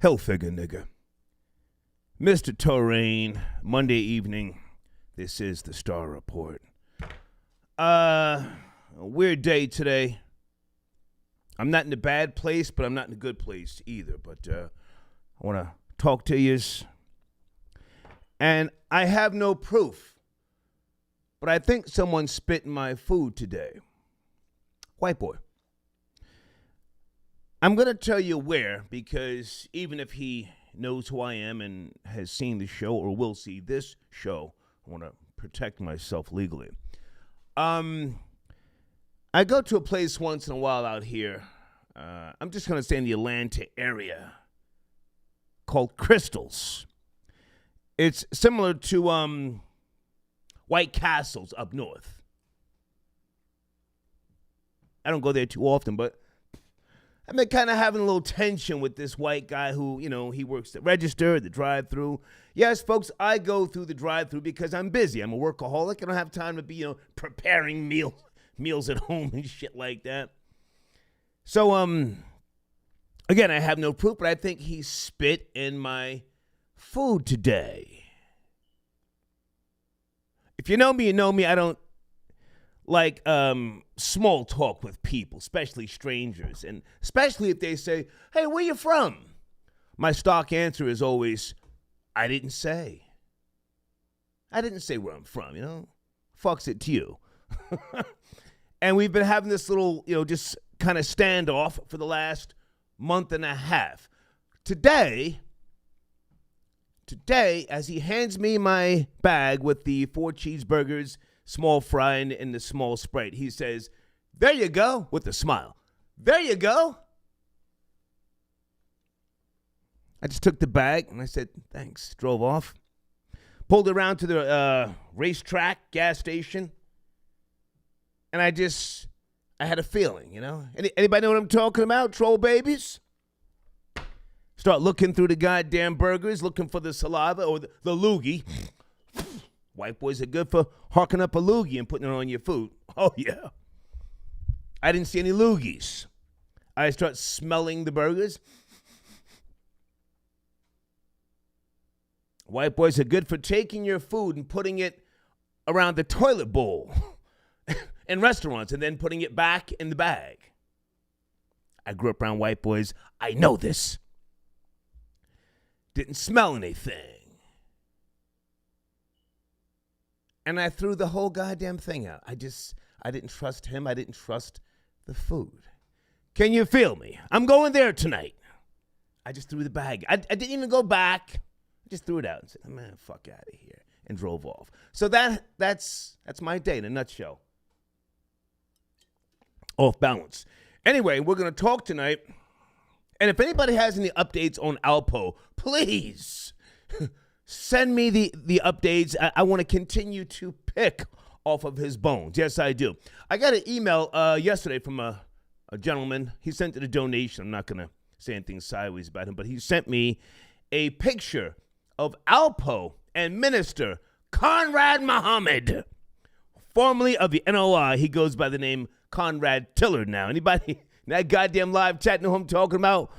Hell figure, nigga. Mr. Terrain, Monday evening. This is the Star Report. A weird day today. I'm not in a bad place, but I'm not in a good place either. But I want to talk to yous. And I have no proof, but I think someone spit in my food today. White boy. I'm going to tell you where, because even if he knows who I am and has seen the show or will see this show, I want to protect myself legally. I go to a place once in a while out here. I'm just going to stay in the Atlanta area called Crystals. It's similar to White Castles up north. I don't go there too often, but I've been kind of having a little tension with this white guy who, he works the register, the drive-through. Yes, folks, I go through the drive-through because I'm busy. I'm a workaholic. I don't have time to be, preparing meals at home and shit like that. So, again, I have no proof, but I think he spit in my food today. If you know me, you know me. I don't like small talk with people, especially strangers, and especially if they say, hey, where you from? My stock answer is always, I didn't say. I didn't say where I'm from, Fucks it to you. And we've been having this little, just kind of standoff for the last month and a half. Today, as he hands me my bag with the 4 cheeseburgers, small fry, and the small Sprite, he says, there you go, with a smile. There you go. I just took the bag, and I said, thanks, drove off. Pulled around to the racetrack, gas station, and I had a feeling, Anybody know what I'm talking about, troll babies? Start looking through the goddamn burgers, looking for the saliva or the loogie. White boys are good for harking up a loogie and putting it on your food. Oh, yeah. I didn't see any loogies. I start smelling the burgers. White boys are good for taking your food and putting it around the toilet bowl in restaurants and then putting it back in the bag. I grew up around white boys. I know this. Didn't smell anything. And I threw the whole goddamn thing out. I didn't trust him. I didn't trust the food. Can you feel me? I'm going there tonight. I just threw the bag. I didn't even go back. I just threw it out and said, man, fuck out of here, and drove off. So that's my day in a nutshell. Off balance. Anyway, we're going to talk tonight. And if anybody has any updates on Alpo, please send me the updates. I want to continue to pick off of his bones. Yes, I do. I got an email yesterday from a gentleman. He sent it a donation. I'm not going to say anything sideways about him, but he sent me a picture of Alpo and Minister Conrad Muhammad, formerly of the NOI. He goes by the name Conrad Tiller now. Anybody in that goddamn live chat know who I'm talking about?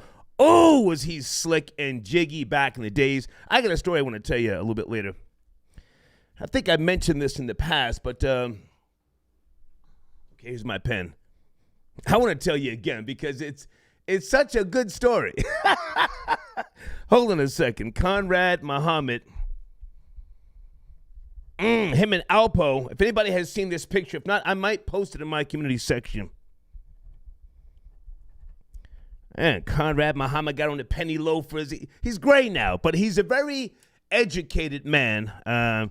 Oh, was he slick and jiggy back in the days. I got a story I want to tell you a little bit later. I think I mentioned this in the past, but okay, here's my pen. I want to tell you again because it's such a good story. Hold on a second. Conrad Muhammad. Him and Alpo. If anybody has seen this picture, if not, I might post it in my community section. And Conrad Muhammad got on the penny loafers. He's gray now, but he's a very educated man.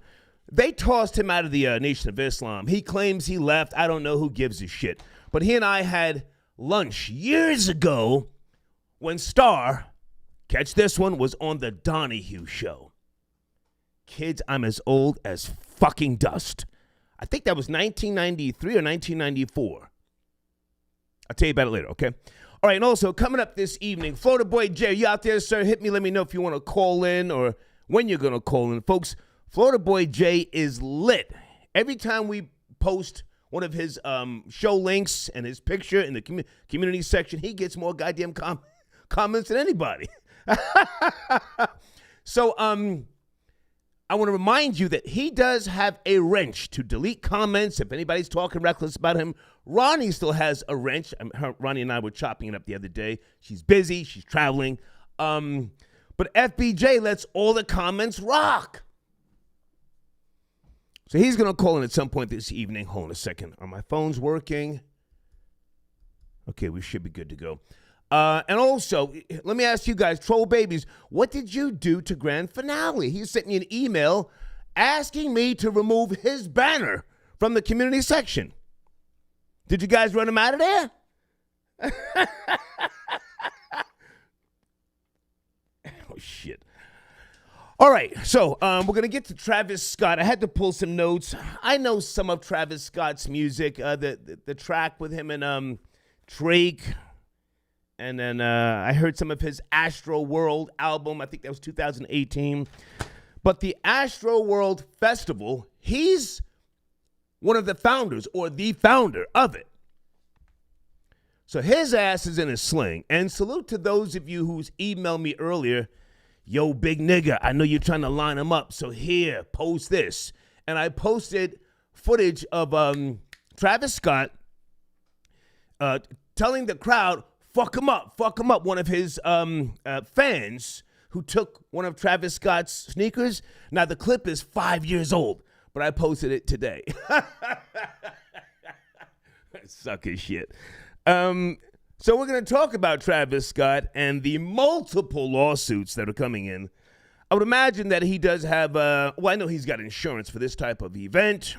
They tossed him out of the Nation of Islam. He claims he left. I don't know who gives a shit. But he and I had lunch years ago when Star, catch this one, was on the Donahue show. Kids, I'm as old as fucking dust. I think that was 1993 or 1994. I'll tell you about it later, okay? All right, and also, coming up this evening, Florida Boy Jay, you out there, sir? Hit me, let me know if you want to call in or when you're going to call in. Folks, Florida Boy Jay is lit. Every time we post one of his show links and his picture in the community section, he gets more goddamn comments than anybody. So, I want to remind you that he does have a wrench to delete comments. If anybody's talking reckless about him, Ronnie still has a wrench. Ronnie and I were chopping it up the other day. She's busy. She's traveling. But FBJ lets all the comments rock. So he's going to call in at some point this evening. Hold on a second. Are my phones working? Okay, we should be good to go. And also, let me ask you guys, Troll Babies, what did you do to Grand Finale? He sent me an email asking me to remove his banner from the community section. Did you guys run him out of there? Oh, shit. All right, so we're going to get to Travis Scott. I had to pull some notes. I know some of Travis Scott's music, the track with him and Drake. And then I heard some of his Astroworld album. I think that was 2018. But the Astroworld Festival, he's one of the founders or the founder of it. So his ass is in a sling. And salute to those of you who's emailed me earlier. Yo, big nigga, I know you're trying to line him up. So here, post this. And I posted footage of Travis Scott telling the crowd, fuck him up. One of his fans who took one of Travis Scott's sneakers. Now, the clip is 5 years old, but I posted it today. Sucker shit. So we're going to talk about Travis Scott and the multiple lawsuits that are coming in. I would imagine that he does have, I know he's got insurance for this type of event.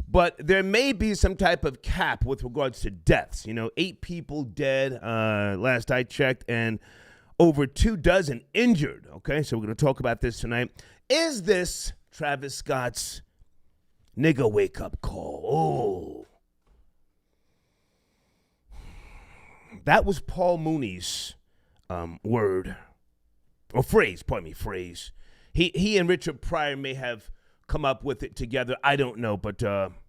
But there may be some type of cap with regards to deaths. 8 people dead last I checked and over 24 injured. Okay, so we're going to talk about this tonight. Is this Travis Scott's nigga wake-up call? Oh. That was Paul Mooney's word. Or phrase. He and Richard Pryor may have come up with it together. I don't know, but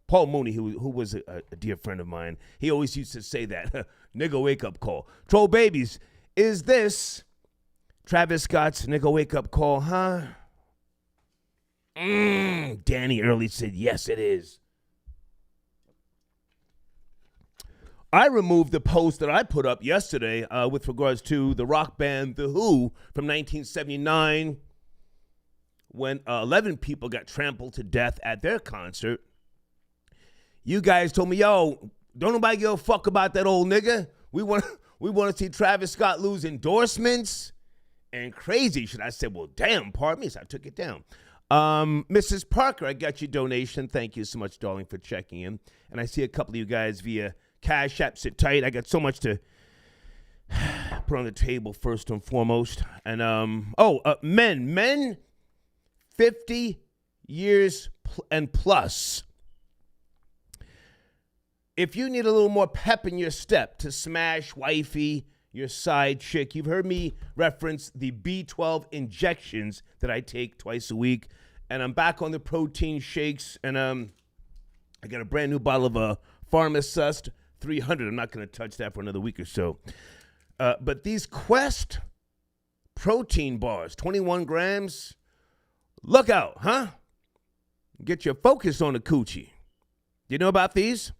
Paul Mooney, who was a dear friend of mine, he always used to say that, nigga wake-up call. Troll Babies, is this Travis Scott's nigga wake-up call, huh? Danny Early said, yes, it is. I removed the post that I put up yesterday with regards to the rock band The Who from 1979, when 11 people got trampled to death at their concert. You guys told me, yo, don't nobody give a fuck about that old nigga. We want to see Travis Scott lose endorsements and crazy shit. I said, well, damn, pardon me. So I took it down. Mrs. Parker, I got your donation. Thank you so much, darling, for checking in. And I see a couple of you guys via Cash App. Sit tight. I got so much to put on the table first and foremost. And, men 50 years and plus. If you need a little more pep in your step to smash wifey, your side chick, you've heard me reference the B12 injections that I take twice a week. And I'm back on the protein shakes. And I got a brand new bottle of Pharmacist 300. I'm not going to touch that for another week or so. But these Quest protein bars, 21 grams, look out, huh? Get your focus on the coochie. You know about these?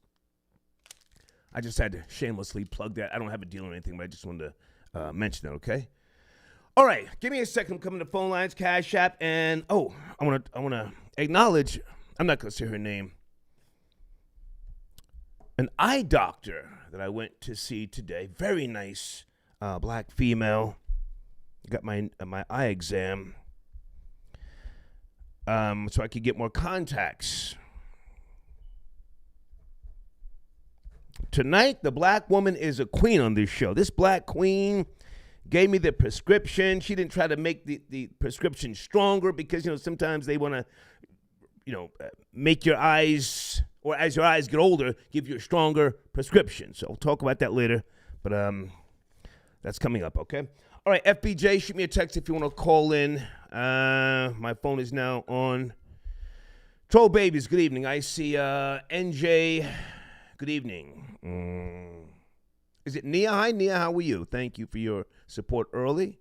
I just had to shamelessly plug that. I don't have a deal or anything, but I just wanted to mention that, okay? All right, give me a second. I'm coming to phone lines, Cash App, and I want to acknowledge, I'm not going to say her name, an eye doctor that I went to see today. Very nice black female. Got my eye exam so I could get more contacts. Tonight, the black woman is a queen on this show. This black queen gave me the prescription. She didn't try to make the prescription stronger because, sometimes they want to, make your eyes, or as your eyes get older, give you a stronger prescription. So I'll talk about that later, but that's coming up, okay? All right, FBJ, shoot me a text if you want to call in. My phone is now on. Troll Babies, good evening. I see NJ, good evening. Is it Nia? Hi, Nia, how are you? Thank you for your support early.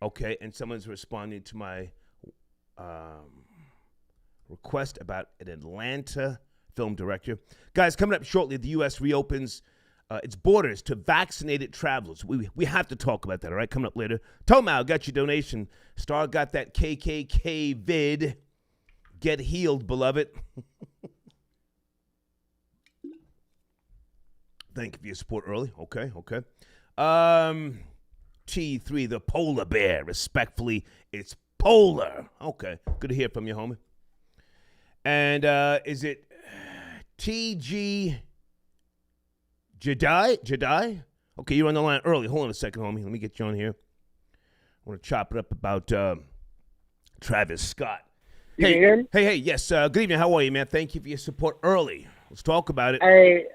Okay, and someone's responding to my request about an Atlanta film director. Guys, coming up shortly, the U.S. reopens its borders to vaccinated travelers. We have to talk about that, all right? Coming up later. Tomau got your donation. Star got that KKK vid. Get healed, beloved. Thank you for your support early. Okay. T3, the polar bear. Respectfully, it's polar. Okay, good to hear from you, homie. And is it TG Jedi? Okay, you're on the line early. Hold on a second, homie. Let me get you on here. I want to chop it up about Travis Scott. You can hear me? Hey, yes. Good evening. How are you, man? Thank you for your support early. Let's talk about it. Hey,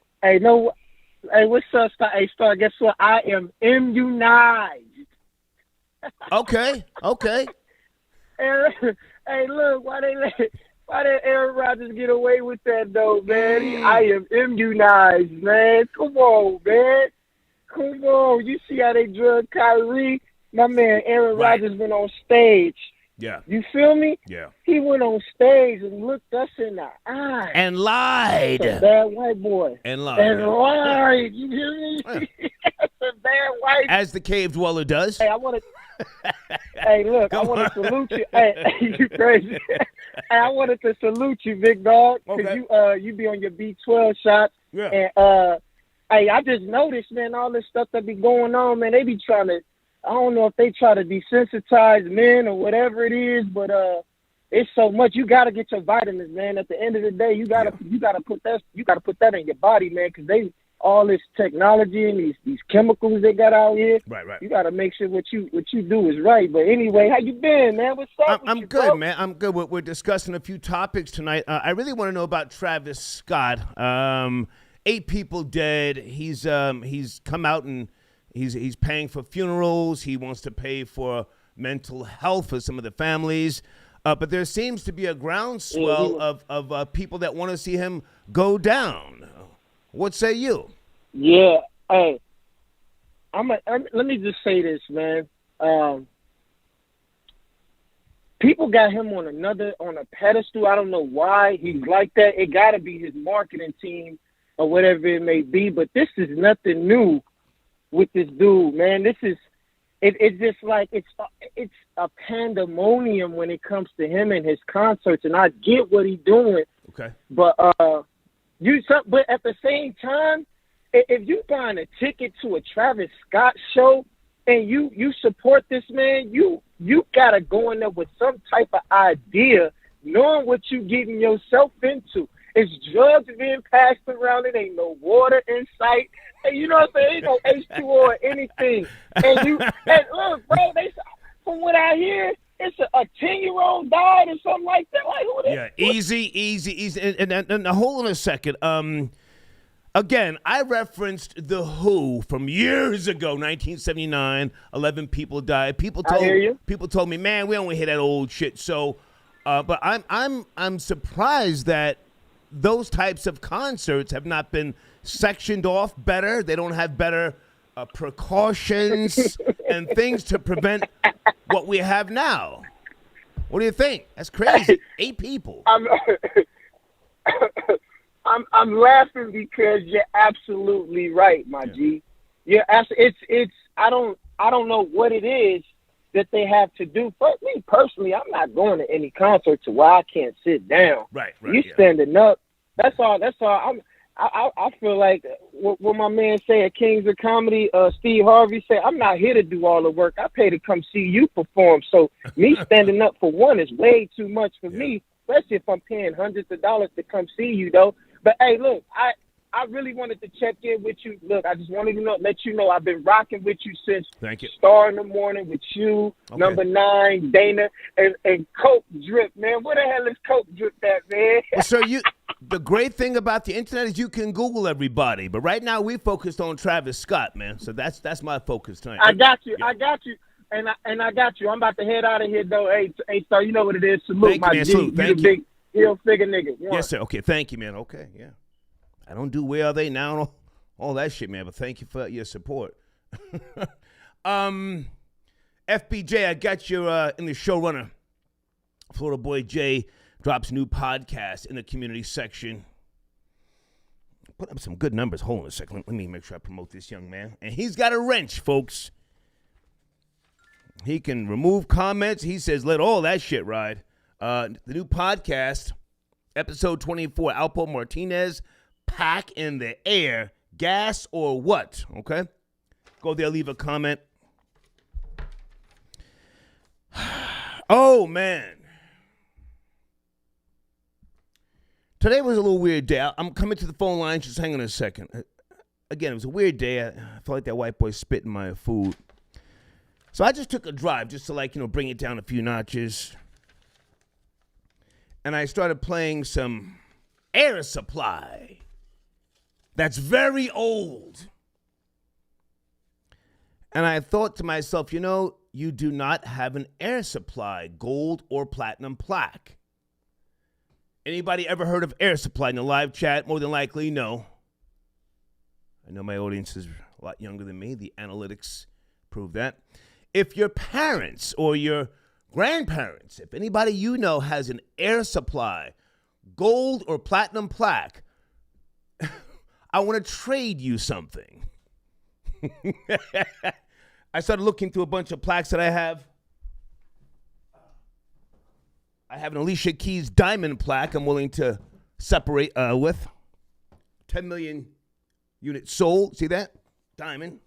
what's up, Star? Hey, Star, guess what? I am immunized. Okay. Hey, look, why did Aaron Rodgers get away with that, though, man? I am immunized, man. Come on, man. Come on. You see how they drug Kyrie? My man, Aaron Rodgers went on stage. Yeah. You feel me? Yeah. He went on stage and looked us in the eye. And lied. That's a bad white boy. And lied. Lied. You hear me? That's a bad white. As the cave dweller does. Hey, Hey, look, I want to salute you. Hey, you crazy. Hey, I wanted to salute you, big dog, because you be on your B12 shots. Yeah. And, hey, I just noticed, man, all this stuff that be going on, man, they be trying to, I don't know if they try to desensitize men or whatever it is, but it's so much. You got to get your vitamins, man. At the end of the day, you got to put that in your body, man, because they all this technology and these chemicals they got out here. Right. You got to make sure what you do is right. But anyway, how you been, man? What's up? I'm good, bro? Man. I'm good. We're discussing a few topics tonight. I really want to know about Travis Scott. 8 people dead. He's come out and he's paying for funerals. He wants to pay for mental health for some of the families. But there seems to be a groundswell of people that want to see him go down. What say you? Yeah. Hey, let me just say this, man. People got him on a pedestal. I don't know why he's like that. It got to be his marketing team or whatever it may be. But this is nothing new with this dude, man. This is it's just like it's a pandemonium when it comes to him and his concerts. And I get what he's doing. Okay. But but at the same time, if you buying a ticket to a Travis Scott show and you support this man, you gotta go in there with some type of idea, knowing what you getting yourself into. It's drugs being passed around. It ain't no water in sight. And you know what I'm saying? Ain't no H2O or anything. And look, bro, from what I hear, it's a 10-year-old died or something like that. Like, who yeah, easy. And hold on a second. Again, I referenced The Who from years ago, 1979. 11 people died. People told me, man, we don't want to hear that old shit. So, but I'm surprised that those types of concerts have not been sectioned off better. They don't have better precautions and things to prevent what we have now. What do you think? That's crazy. 8 people. I'm laughing because you're absolutely right, my G. Yeah, it's I don't know what it is that they have to do. For me personally, I'm not going to any concert to where I can't sit down. Right. You standing up. That's all. I feel like what my man said at Kings of Comedy, Steve Harvey said, I'm not here to do all the work. I pay to come see you perform. So me standing up for one is way too much for me, especially if I'm paying hundreds of dollars to come see you, though. But, hey, look, I really wanted to check in with you. Look, I just wanted to let you know I've been rocking with you since Star in the Morning with you, Number 9, Dana, and Coke Drip, man. Where the hell is Coke Drip at, man? Well, so the great thing about the internet is you can Google everybody. But right now we focused on Travis Scott, man. So that's my focus tonight. I got you. And I got you. I'm about to head out of here, though. Hey, Star, you know what it is. Salute, my G. Salute. Thank you. Big heel figure nigga. Yes, sir. Okay, thank you, man. Okay, yeah. I don't do Where Are They Now, all that shit, man, but thank you for your support. FBJ, I got you in the showrunner. Florida Boy J drops a new podcast in the community section. Put up some good numbers. Hold on a second. Let me make sure I promote this young man. And he's got a wrench, folks. He can remove comments. He says, let all that shit ride. The new podcast, episode 24, Alpo Martinez, pack in the air, gas or what? Okay? Go there, leave a comment. Oh, man. Today was a little weird day. I'm coming to the phone line. Just hang on a second. Again, it was a weird day. I felt like that white boy spit in my food. So I just took a drive just to, bring it down a few notches. And I started playing some Air Supply. That's very old. And I thought to myself, you do not have an Air Supply gold or platinum plaque. Anybody ever heard of Air Supply in the live chat? More than likely, no. I know my audience is a lot younger than me. The analytics prove that. If your parents or your grandparents, if anybody you know has an Air Supply gold or platinum plaque, I want to trade you something. I started looking through a bunch of plaques that I have. I have an Alicia Keys diamond plaque I'm willing to separate with. 10 million units sold. See that? Diamond.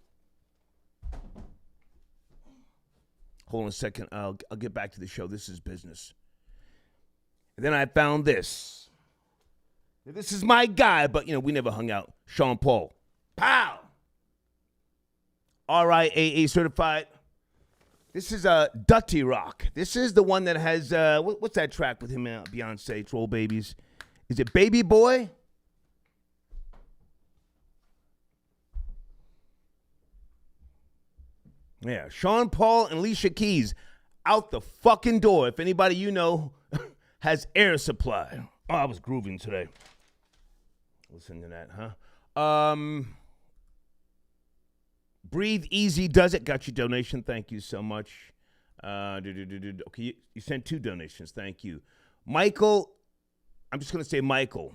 Hold on a second. I'll get back to the show. This is business. And then I found this. This is my guy, but, we never hung out. Sean Paul. Pow! RIAA certified. This is Dutty Rock. This is the one that has, what's that track with him and Beyonce, Troll Babies? Is it Baby Boy? Yeah, Sean Paul and Alicia Keys out the fucking door. If anybody you know has Air Supply. Oh, I was grooving today. Listen to that, huh? Breathe Easy Does It. Got your donation. Thank you so much. Okay, you sent 2 donations. Thank you. Michael, I'm just going to say Michael.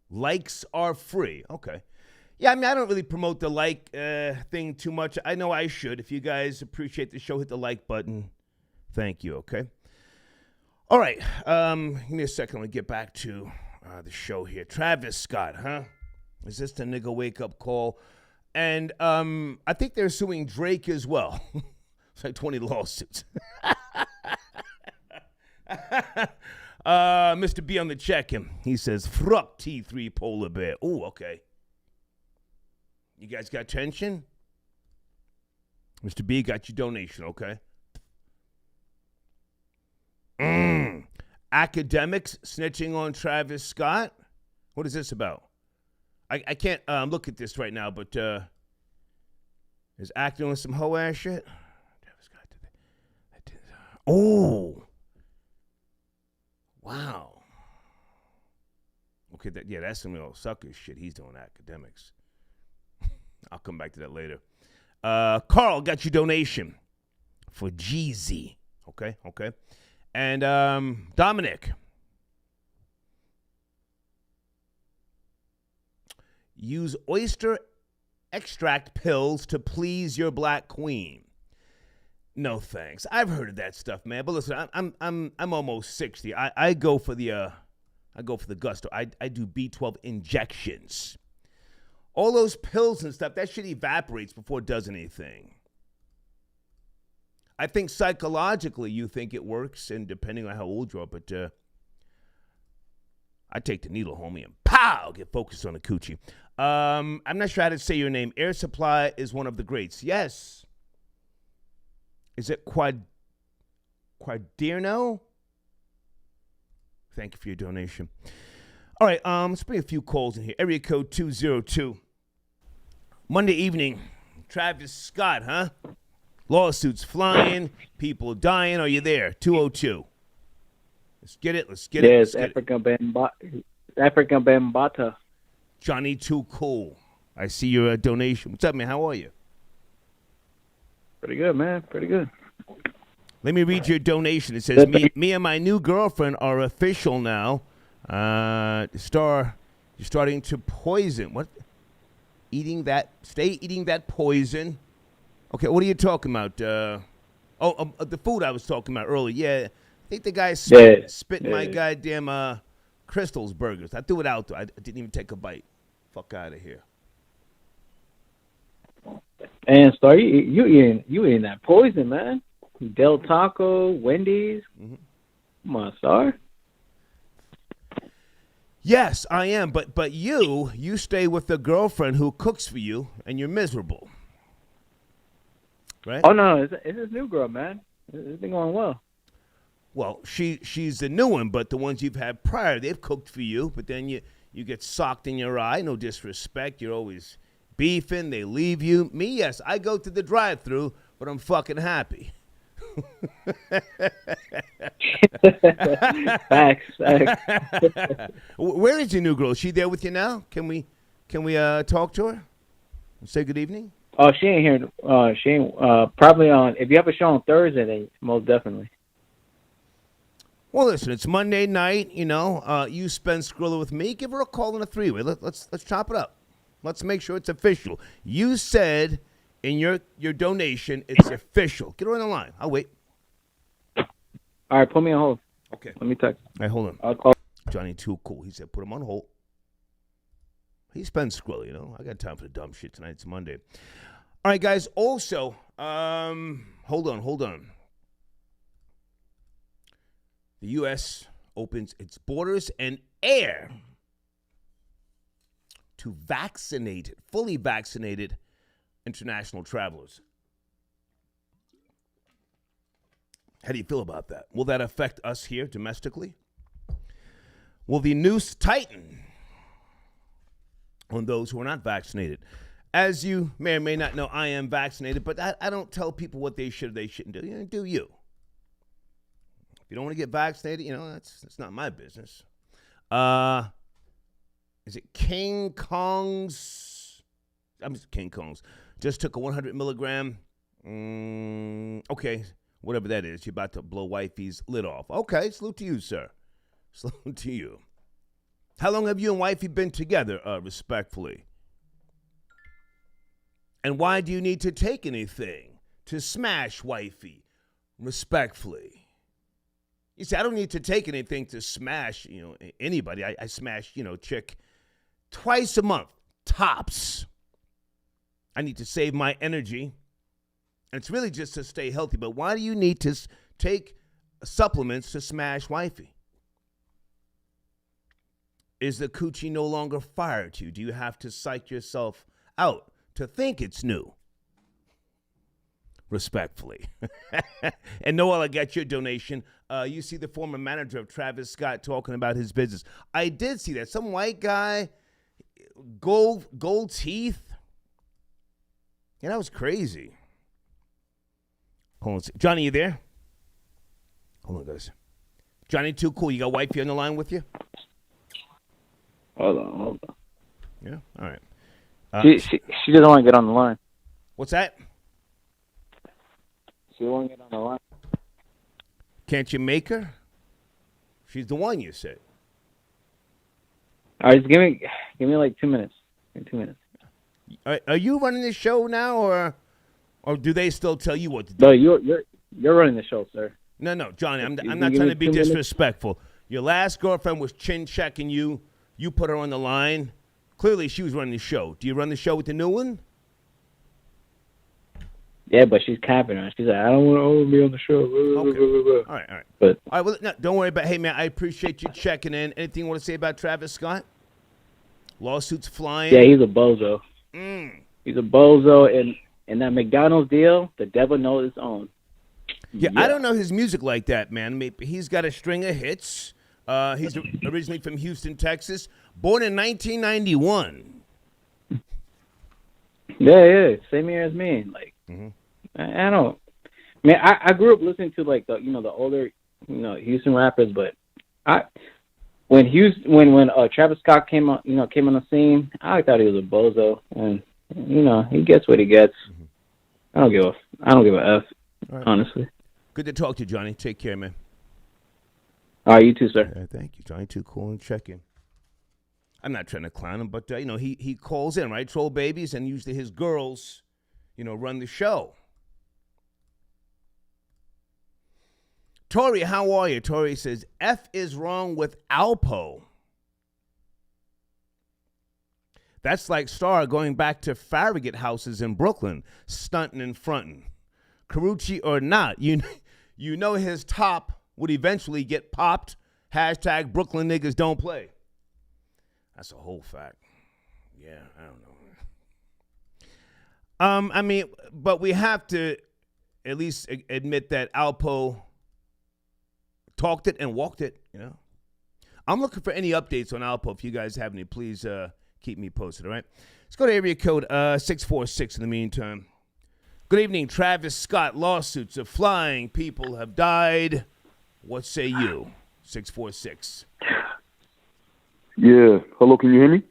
Likes are free. Okay. Yeah, I don't really promote the like thing too much. I know I should. If you guys appreciate the show, hit the like button. Thank you, okay? All right. Give me a second. Let me get back to the show here. Travis Scott, huh? Is this the nigga wake-up call? And I think they're suing Drake as well. It's like 20 lawsuits. Mr. B on the check-in. He says, "Fruck T3 Polar Bear." Ooh, okay. You guys got tension? Mr. B got your donation, okay? Academics snitching on Travis Scott? What is this about? I can't look at this right now, but is acting on some hoe ass shit? Travis Scott did that. Oh. Wow. Okay, that's some real sucker shit. He's doing academics. I'll come back to that later. Carl got your donation for Jeezy. Okay. And Dominic. Use oyster extract pills to please your black queen. No thanks. I've heard of that stuff, man. But listen, I'm almost 60. I go for the gusto. I do B12 injections. All those pills and stuff, that shit evaporates before it does anything. I think psychologically you think it works, and depending on how old you are, but I take the needle, homie, and pow, get focused on the coochie. I'm not sure how to say your name. Air Supply is one of the greats. Yes. Is it Quadirno? Thank you for your donation. All right, let's bring a few calls in here. Area code 202. Monday evening, Travis Scott, huh? Lawsuits flying, people dying. Are you there? 202. Let's get it. Yes, African Bambata. Johnny Too Cool. I see your donation. What's up, man? How are you? Pretty good, man. Pretty good. Let me read your donation. It says, me and my new girlfriend are official now. You're starting to poison. What? Stay eating that poison. Okay, what are you talking about? The food I was talking about earlier. Yeah, I think the guy spit my goddamn Crystal's burgers. I threw it out, though. I didn't even take a bite. Fuck out of here. And Star, you eating that poison, man. Del Taco, Wendy's. Mm-hmm. Come on, Star. Yes, I am. But you stay with the girlfriend who cooks for you, and you're miserable. Right? Oh no, it's this new girl, man. It's been going well. Well, she's the new one, but the ones you've had prior, they've cooked for you. But then you get socked in your eye. No disrespect. You're always beefing. They leave you. Me, yes, I go to the drive-thru, but I'm fucking happy. Facts. Where is your new girl? Is she there with you now? Can we talk to her and say good evening? Oh, she ain't here. She ain't probably on. If you have a show on Thursday, then most definitely. Well, listen, it's Monday night. You know, you spend Skrilla with me. Give her a call in a three-way. Let's chop it up. Let's make sure it's official. You said in your donation it's official. Get her on the line. I'll wait. All right, put me on hold. Okay. Let me text. All right, hold on. I'll call. Johnny too cool. He said put him on hold. He spends Skrilla, you know. I got time for the dumb shit tonight. It's Monday. All right, guys. Also, hold on. The U.S. opens its borders and air to fully vaccinated international travelers. How do you feel about that? Will that affect us here domestically? Will the noose tighten on those who are not vaccinated? As you may or may not know, I am vaccinated, but I don't tell people what they should or they shouldn't do. You know, do you? If you don't want to get vaccinated, you know, that's not my business. Is it King Kong's? King Kong's. Just took a 100 milligram. Okay, whatever that is. You're about to blow wifey's lid off. Okay, salute to you, sir. Salute to you. How long have you and wifey been together, respectfully? And why do you need to take anything to smash wifey, respectfully? You see, I don't need to take anything to smash, you know, anybody. I smash, you know, chick twice a month, tops. I need to save my energy. And it's really just to stay healthy. But why do you need to take supplements to smash wifey? Is the coochie no longer fire to you? Do you have to psych yourself out to think it's new? Respectfully. And Noel, I got your donation. You see the former manager of Travis Scott talking about his business. I did see that. Some white guy, gold teeth. Yeah, that was crazy. Hold on. Johnny, you there? Hold on, guys. Johnny, too cool. You got wifey on the line with you? Hold on. Yeah? All right. She doesn't want to get on the line. What's that? She won't get on the line. Can't you make her? She's the one, you said. All right, just give me like 2 minutes. 2 minutes. Are you running the show now, or do they still tell you what to do? No, you're running the show, sir. No, Johnny, I'm not trying to be disrespectful. Your last girlfriend was chin-checking you. You put her on the line. Clearly, she was running the show. Do you run the show with the new one? Yeah, but she's capping her. She's like, I don't want to be on the show. Okay. All right. But, all right, well, no, don't worry about. Hey, man, I appreciate you checking in. Anything you want to say about Travis Scott? Lawsuits flying. Yeah, he's a bozo. He's a bozo, and that McDonald's deal, the devil knows his own. Yeah, I don't know his music like that, man. Maybe he's got a string of hits. He's originally from Houston, Texas, born in 1991. Yeah, same year as me. Like, I don't. Man, I grew up listening to like the older Houston rappers, but when Travis Scott came on the scene, I thought he was a bozo, and he gets what he gets. I don't give I don't give a F, right. honestly. Good to talk to you, Johnny. Take care, man. All right, you too, sir. Yeah, thank you, Johnny. Too cool and check in. I'm not trying to clown him, but he calls in, right? Troll babies, and usually his girls, run the show. Tori, how are you? Tori says, F is wrong with Alpo. That's like Star going back to Farragut houses in Brooklyn, stunting and fronting. Carucci or not, you know his top would eventually get popped. Hashtag Brooklyn niggas don't play. That's a whole fact. Yeah, I don't know. But we have to at least admit that Alpo talked it and walked it, I'm looking for any updates on Alpo. If you guys have any, please keep me posted, all right? Let's go to area code 646 in the meantime. Good evening, Travis Scott. Lawsuits of flying people have died. What say you? 646. Yeah. Hello, can you hear me?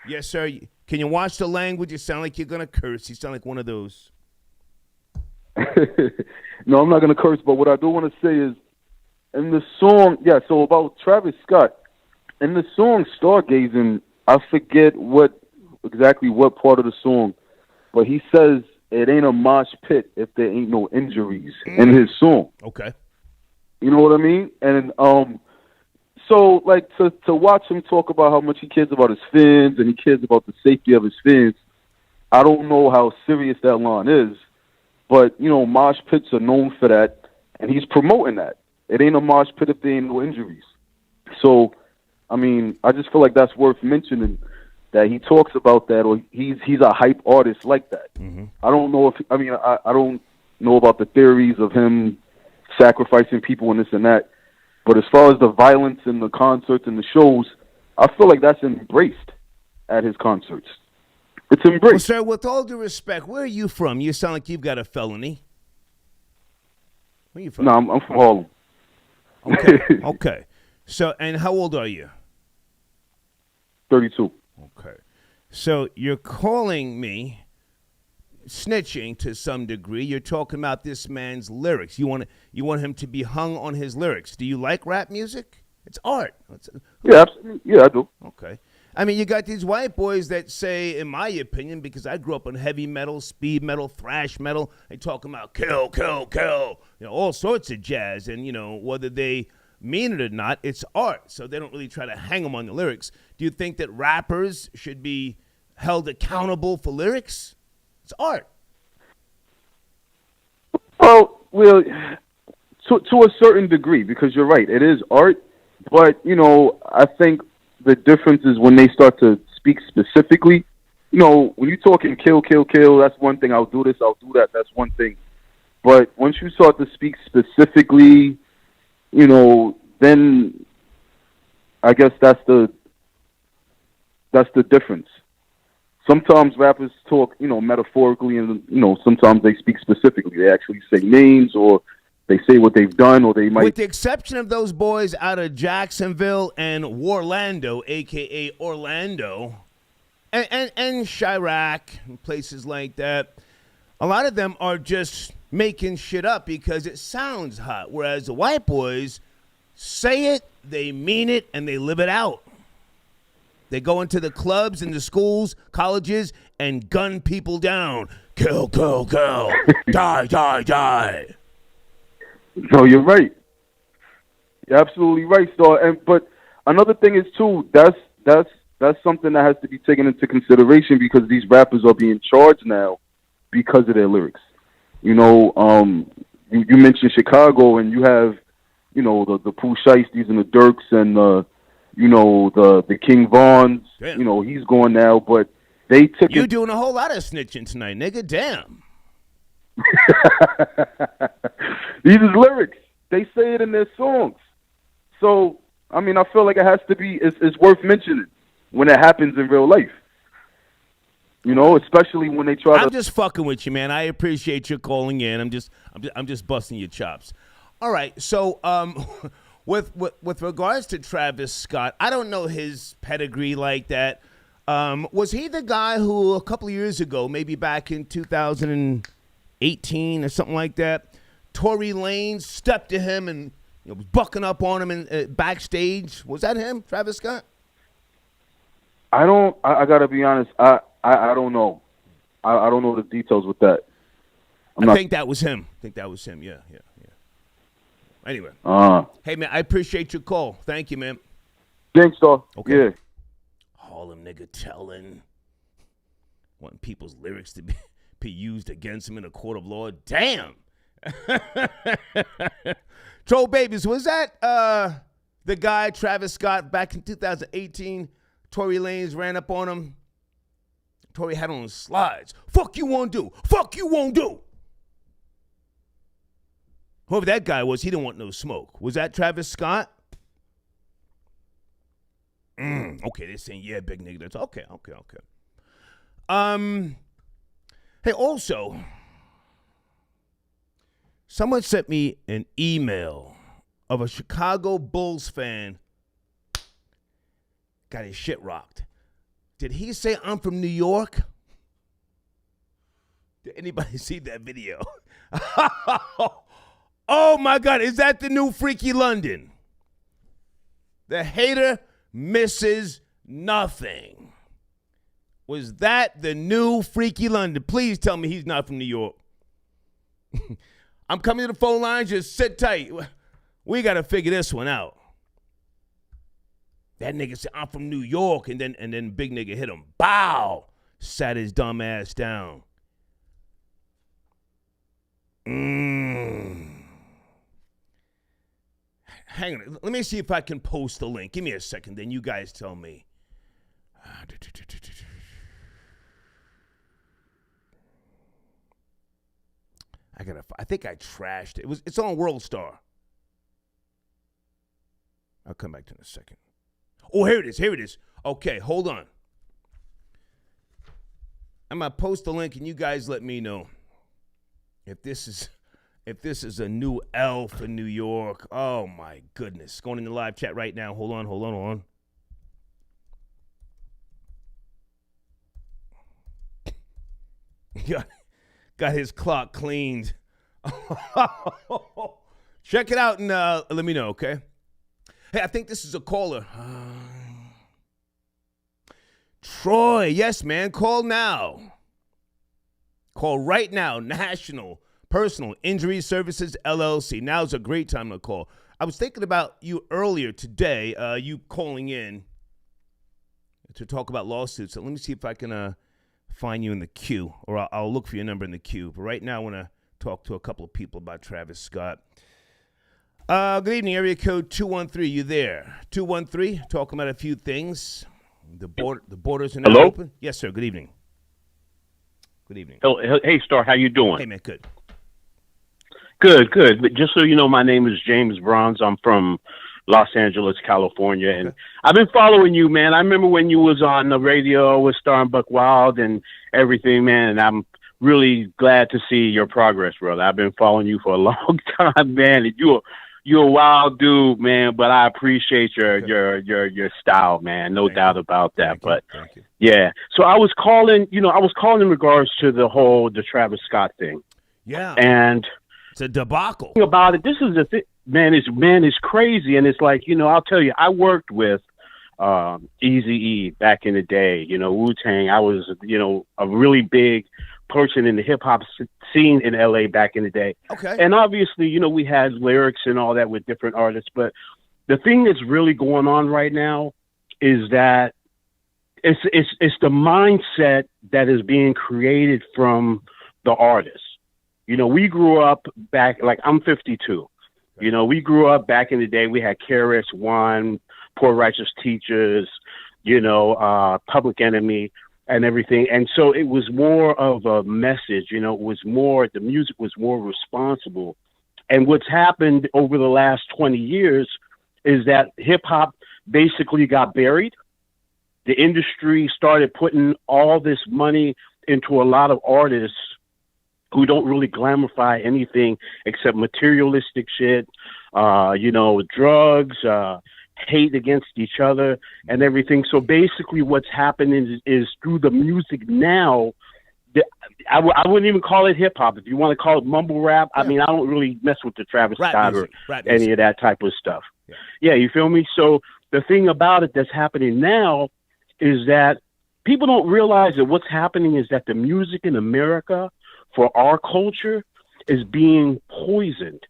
Yes, sir. Can you watch the language? You sound like you're going to curse. You sound like one of those. No, I'm not going to curse, but what I do want to say is, in the song, so about Travis Scott, in the song Stargazing, I forget exactly what part of the song, but he says it ain't a mosh pit if there ain't no injuries in his song. Okay. You know what I mean? And so like to watch him talk about how much he cares about his fans and he cares about the safety of his fans, I don't know how serious that line is, but mosh pits are known for that, and he's promoting that. It ain't a mosh pit if there ain't no injuries. So, I just feel like that's worth mentioning, that he talks about that, or he's a hype artist like that. Mm-hmm. I don't know I don't know about the theories of him sacrificing people and this and that, but as far as the violence in the concerts and the shows, I feel like that's embraced at his concerts. It's embraced. Well, sir, with all due respect, where are you from? You sound like you've got a felony. Where are you from? No, I'm from Harlem. Okay. So, and how old are you? 32. Okay. So you're calling me snitching to some degree. You're talking about this man's lyrics. You want him to be hung on his lyrics. Do you like rap music? It's art. Yeah, absolutely. Yeah, I do. Okay. You got these white boys that say, in my opinion, because I grew up on heavy metal, speed metal, thrash metal, they talking about kill, kill, kill, all sorts of jazz. And, whether they mean it or not, it's art. So they don't really try to hang them on the lyrics. Do you think that rappers should be held accountable for lyrics? It's art. Well, to a certain degree, because you're right, it is art. But, I think the difference is when they start to speak specifically. When you're talking kill, kill, kill, that's one thing. I'll do this, I'll do that, that's one thing. But once you start to speak specifically, then I guess that's the difference. Sometimes rappers talk, metaphorically, and, sometimes they speak specifically. They actually say names, or they say what they've done, or they might... With the exception of those boys out of Jacksonville and Warlando, a.k.a. Orlando, and Chirac, and places like that, a lot of them are just making shit up because it sounds hot, whereas the white boys say it, they mean it, and they live it out. They go into the clubs and the schools, colleges, and gun people down. Kill, kill, kill. Die, die, die. No, you're right. You're absolutely right, Star. But another thing is too, that's something that has to be taken into consideration, because these rappers are being charged now because of their lyrics. You mentioned Chicago, and you have, the Pooh Shiesties and the Dirks and the King Vaughns. Damn. He's gone now, but they took You doing a whole lot of snitching tonight, nigga. Damn. These is lyrics. They say it in their songs. So, I feel like it has to be, it's worth mentioning when it happens in real life. Especially when they try I'm just fucking with you, man. I appreciate you calling in. I'm just busting your chops. All right. So, with regards to Travis Scott, I don't know his pedigree like that. Was he the guy who a couple of years ago, maybe back in 2000 18 or something like that. Tory Lanez stepped to him and was bucking up on him in backstage. Was that him, Travis Scott? I gotta be honest. I don't know. I don't know the details with that. I think that was him. Yeah. Anyway. Hey, man, I appreciate your call. Thank you, man. Thanks, dog. Okay. Yeah. Harlem nigga telling. Wanting people's lyrics to be used against him in a court of law. Damn. Troll Babies, was that the guy, Travis Scott, back in 2018? Tory Lanez ran up on him. Tory had on his slides. Fuck you won't do. Fuck you won't do. Whoever that guy was, he didn't want no smoke. Was that Travis Scott? Okay, they're saying, yeah, big nigga. That's okay. Hey, also, someone sent me an email of a Chicago Bulls fan got his shit rocked. Did he say I'm from New York? Did anybody see that video? Oh my God, is that the new Freaky London? The hater misses nothing. Was that the new Freaky London? Please tell me he's not from New York. I'm coming to the phone lines. Just sit tight. We got to figure this one out. That nigga said, I'm from New York. And then big nigga hit him. Bow. Sat his dumb ass down. Hang on. Let me see if I can post the link. Give me a second. Then you guys tell me. I think I trashed it. It's on World Star. I'll come back to it in a second. Oh, here it is. Okay, hold on. I'm gonna post the link and you guys let me know if this is a new elf in New York. Oh my goodness. Going in the live chat right now. Hold on. Got his clock cleaned. Check it out and let me know, okay? Hey, I think this is a caller. Troy, yes, man. Call now. Call right now. National Personal Injury Services, LLC. Now's a great time to call. I was thinking about you earlier today, you calling in to talk about lawsuits. So let me see if I can find you in the queue, or I'll look for your number in the queue. But right now I want to talk to a couple of people about Travis Scott. Good evening, area code 213. You there? 213, talking about a few things. The borders are now open. Yes, sir. Good evening. Hey, Star, how you doing? Hey, man, good. Good. But just so you know, my name is James Bronze. I'm from Los Angeles, California, and I've been following you, man. I remember when you was on the radio with Star and Buck Wild and everything, man, and I'm really glad to see your progress, brother. I've been following you for a long time, man, and you're a wild dude, man, but I appreciate your style, man. No doubt about that. Thank you. Yeah. So I was calling in regards to the Travis Scott thing. Yeah. And it's a debacle. About it. This is the thing, man, is crazy. And it's like, I'll tell you, I worked with Eazy-E back in the day, Wu-Tang. I was, a really big person in the hip hop scene in LA back in the day. Okay. And obviously, we had lyrics and all that with different artists, but the thing that's really going on right now is that it's the mindset that is being created from the artists. We grew up back, like I'm 52. We grew up back in the day. We had KRS-One, Poor Righteous Teachers, Public Enemy, and everything. And so it was more of a message, the music was more responsible. And what's happened over the last 20 years is that hip hop basically got buried. The industry started putting all this money into a lot of artists who don't really glamorify anything except materialistic shit, drugs, hate against each other and everything. So basically what's happening is through the music now, I wouldn't even call it hip hop. If you want to call it mumble rap, I mean, I don't really mess with the Travis Scott or any of that type of stuff. Yeah, you feel me? So the thing about it that's happening now is that people don't realize that what's happening is that the music in America for our culture is being poisoned.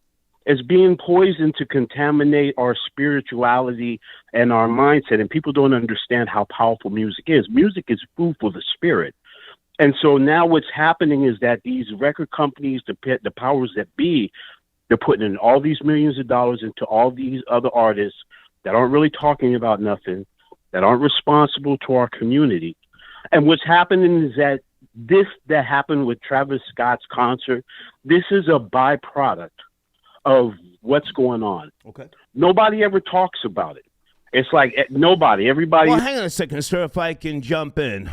It's being poisoned to contaminate our spirituality and our mindset. And people don't understand how powerful music is. Music is food for the spirit. And so now what's happening is that these record companies, the powers that be, they're putting in all these millions of dollars into all these other artists that aren't really talking about nothing, that aren't responsible to our community. And what's happening is that that happened with Travis Scott's concert, this is a byproduct of what's going on. Okay. Nobody ever talks about it. It's like nobody, everybody. Well, hang on a second, sir, if I can jump in.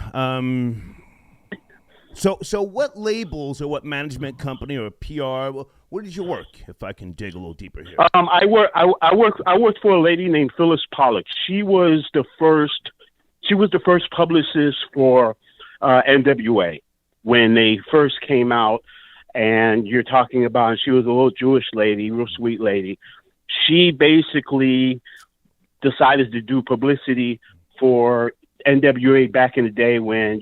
So what labels or what management company or PR, where did you work, if I can dig a little deeper here? I worked for a lady named Phyllis Pollock. She was the first publicist for NWA when they first came out. And you're talking about, she was a little Jewish lady, real sweet lady. She basically decided to do publicity for NWA back in the day when,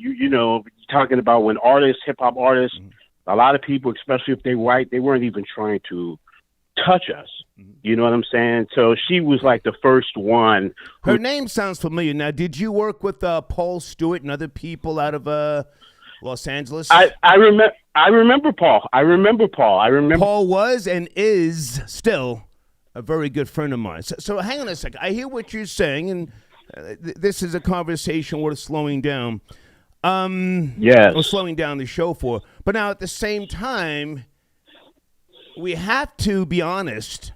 talking about when artists, hip hop artists, a lot of people, especially if they're white, they weren't even trying to touch us. You know what I'm saying? So she was like the first one. Her name sounds familiar. Now, did you work with Paul Stewart and other people out of Los Angeles? I remember Paul. Paul was and is still a very good friend of mine. So hang on a second. I hear what you're saying, and this is a conversation worth slowing down. Yes. Or slowing down the show for. But now at the same time, we have to be honest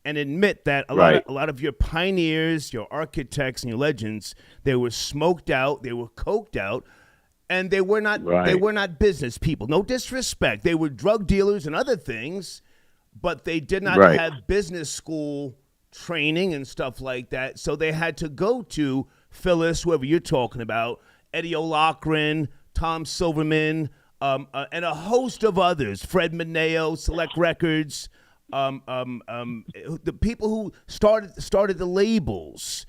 and admit that a lot of your pioneers, your architects, and your legends, they were smoked out, they were coked out. And they were not business people. No disrespect. They were drug dealers and other things, but they did not have business school training and stuff like that. So they had to go to Phyllis, whoever you're talking about, Eddie O'Loughlin, Tom Silverman, and a host of others, Fred Mineo, Select Records, the people who started the labels.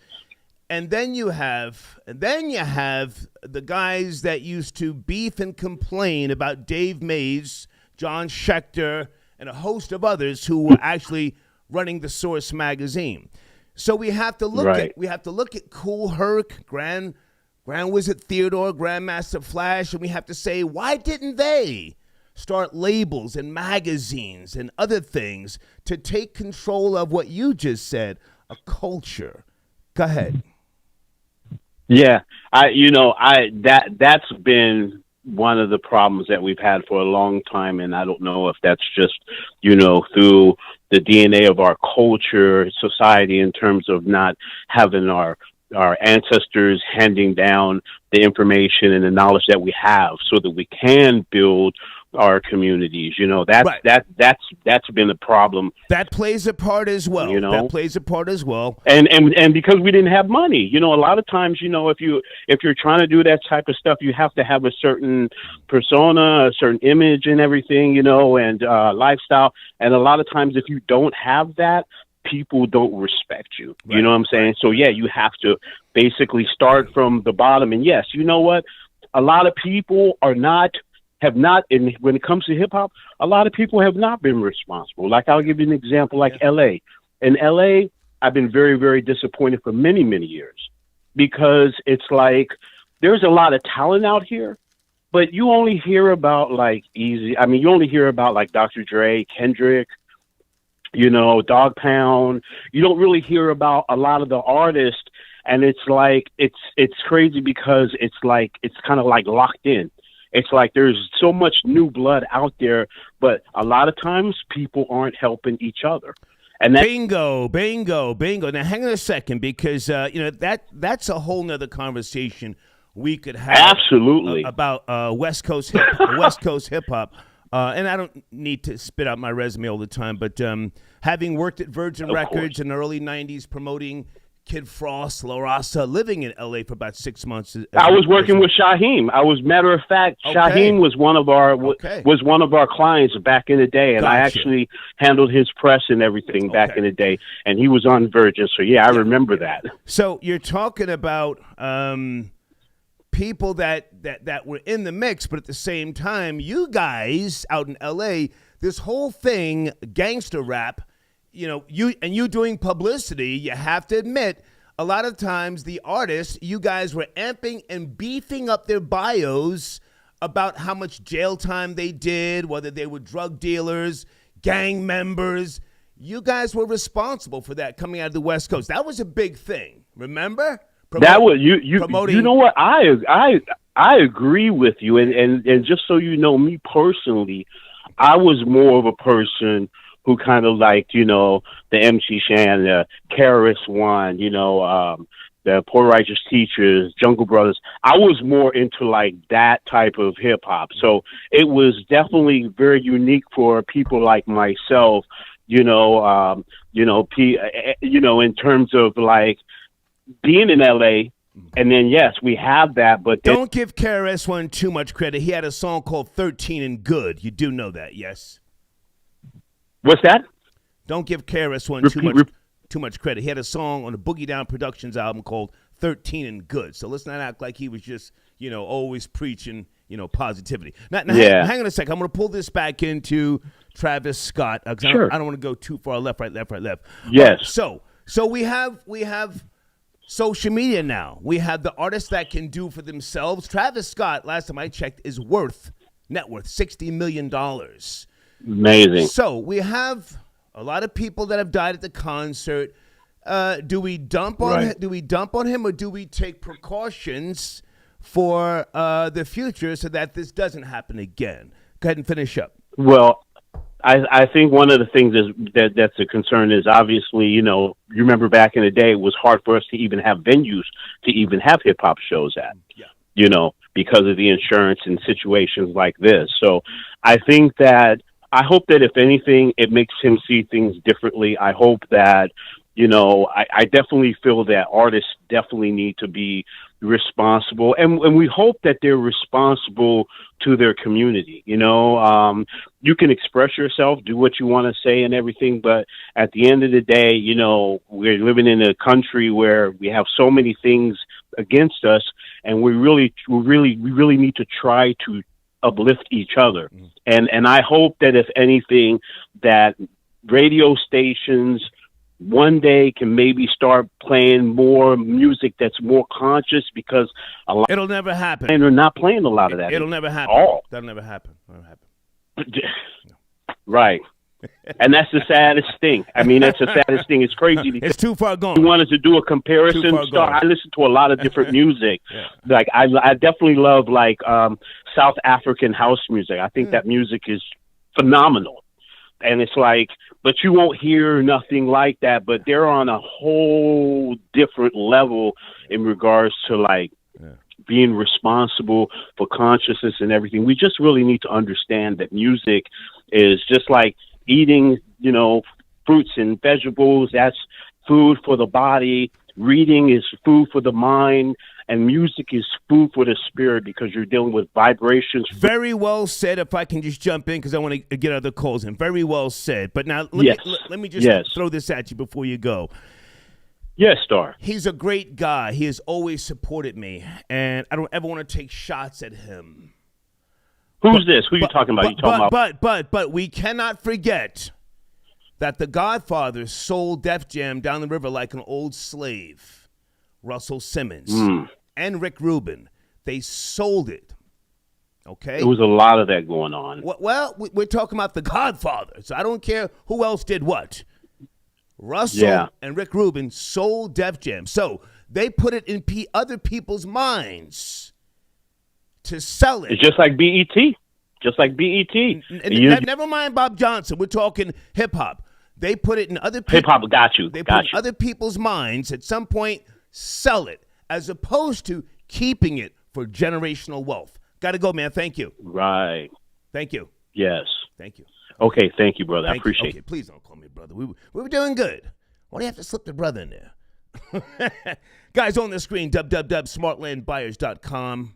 And then you have the guys that used to beef and complain about Dave Mays, John Schechter, and a host of others who were actually running the Source magazine. So we have to look at Kool Herc, Grand Wizard Theodore, Grandmaster Flash, and we have to say, why didn't they start labels and magazines and other things to take control of what you just said, a culture? Go ahead. Yeah, that's been one of the problems that we've had for a long time, and I don't know if that's just, through the DNA of our culture, society, in terms of not having our ancestors handing down the information and the knowledge that we have so that we can build our communities. That's been a problem. That plays a part as well. That plays a part as well. And because we didn't have money, a lot of times, if you're trying to do that type of stuff, you have to have a certain persona, a certain image and everything, and lifestyle. And a lot of times if you don't have that, people don't respect you. Right. You know what I'm saying? So yeah, you have to basically start from the bottom. And yes, you know what? A lot of people have not, and when it comes to hip hop, a lot of people have not been responsible. Like, I'll give you an example, like LA. In LA, I've been very, very disappointed for many, many years because it's like there's a lot of talent out here, but you only hear about you only hear about Dr. Dre, Kendrick, Dog Pound. You don't really hear about a lot of the artists, and it's crazy because it's kind of locked in. It's like there's so much new blood out there, but a lot of times people aren't helping each other. And bingo. Now, hang on a second, because that's a whole nother conversation we could have. Absolutely. About West Coast hip hop. And I don't need to spit out my resume all the time, but having worked at Virgin Records in the early 90s promoting Kid Frost, La Raza, living in L.A. for about 6 months. I was working with Shaheem. Matter of fact, Shaheem was one of our clients back in the day, and I actually handled his press and everything back in the day, and he was on Virgin. So I remember that. So you're talking about people that were in the mix, but at the same time, you guys out in L.A., this whole thing, gangster rap. You doing publicity, you have to admit, a lot of times the artists, you guys were amping and beefing up their bios about how much jail time they did, whether they were drug dealers, gang members. You guys were responsible for that coming out of the West Coast. That was a big thing. Remember? That was promoting. You know what? I agree with you, and just so you know, me personally, I was more of a person who kind of liked, the MC Shan, the KRS One, the Poor Righteous Teachers, Jungle Brothers. I was more into like that type of hip hop. So it was definitely very unique for people like myself, in terms of like being in LA. And then, yes, we have that, but don't give KRS One too much credit. He had a song called 13 and Good. You do know that, yes? What's that? Don't give KRS One too much credit. He had a song on the Boogie Down Productions album called 13 and Good. So let's not act like he was just, always preaching, positivity. Now hang on a second. I'm going to pull this back into Travis Scott. Sure. I don't want to go too far left, right, left. Yes. So we have social media now. We have the artists that can do for themselves. Travis Scott, last time I checked, is net worth $60 million. Amazing. So we have a lot of people that have died at the concert. Do we dump on him, or do we take precautions for the future so that this doesn't happen again? Go ahead and finish up. Well, I think one of the things that's a concern is obviously, you remember back in the day, it was hard for us to even have venues to even have hip hop shows at, because of the insurance and situations like this. So I hope that if anything, it makes him see things differently. I hope that, I definitely feel that artists definitely need to be responsible, and we hope that they're responsible to their community. You can express yourself, do what you want to say and everything, but at the end of the day, we're living in a country where we have so many things against us, and we really need to try to uplift each other. And I hope that if anything, that radio stations one day can maybe start playing more music that's more conscious, because it'll never happen. And they're not playing a lot of that. It'll never happen. That'll never happen. Right. And that's the saddest thing. I mean, that's the saddest thing. It's crazy. It's too far gone. We wanted to do a comparison. I listen to a lot of different music. Like I definitely love South African house music. I think that music is phenomenal. And it's like, but you won't hear nothing like that. But they're on a whole different level in regards to being responsible for consciousness and everything. We just really need to understand that music is just like eating, fruits and vegetables. That's food for the body. Reading is food for the mind. And music is food for the spirit, because you're dealing with vibrations. Very well said. If I can just jump in, because I want to get other calls in. Very well said. But now let me just throw this at you before you go. Yes, Star. He's a great guy. He has always supported me, and I don't ever want to take shots at him. Who's this? Who are you talking about? But we cannot forget that the Godfather sold Def Jam down the river like an old slave. Russell Simmons and Rick Rubin, they sold it. Okay, there was a lot of that going on. Well, we're talking about the Godfather, so I don't care who else did what. Russell and Rick Rubin sold Def Jam, so they put it in other people's minds to sell it. It's just like BET. Never mind Bob Johnson. We're talking hip hop. They put it in other hip hop. Got you. They put it in other people's minds. At some point, sell it, as opposed to keeping it for generational wealth. Got to go, man. Thank you. Right. Thank you. Yes. Thank you. Okay. Thank you, brother. I appreciate it. Please don't call me brother. We were doing good. Why do you have to slip the brother in there? Guys, on the screen, www.smartlandbuyers.com.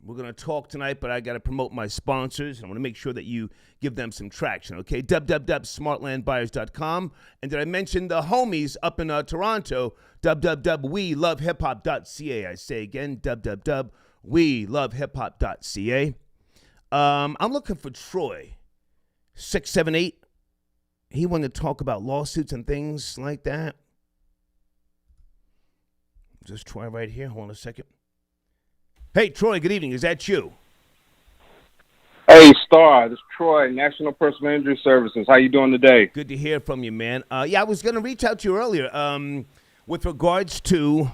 We're going to talk tonight, but I got to promote my sponsors. I want to make sure that you give them some traction, okay? www.smartlandbuyers.com. And did I mention the homies up in Toronto? www.welovehiphop.ca. I say again, www.welovehiphop.ca. I'm looking for Troy, 678. He wanted to talk about lawsuits and things like that. Just Troy right here. Hold on a second. Hey, Troy, good evening. Is that you? Hey, Star. This is Troy, National Personal Injury Services. How you doing today? Good to hear from you, man. Yeah, I was going to reach out to you earlier with regards to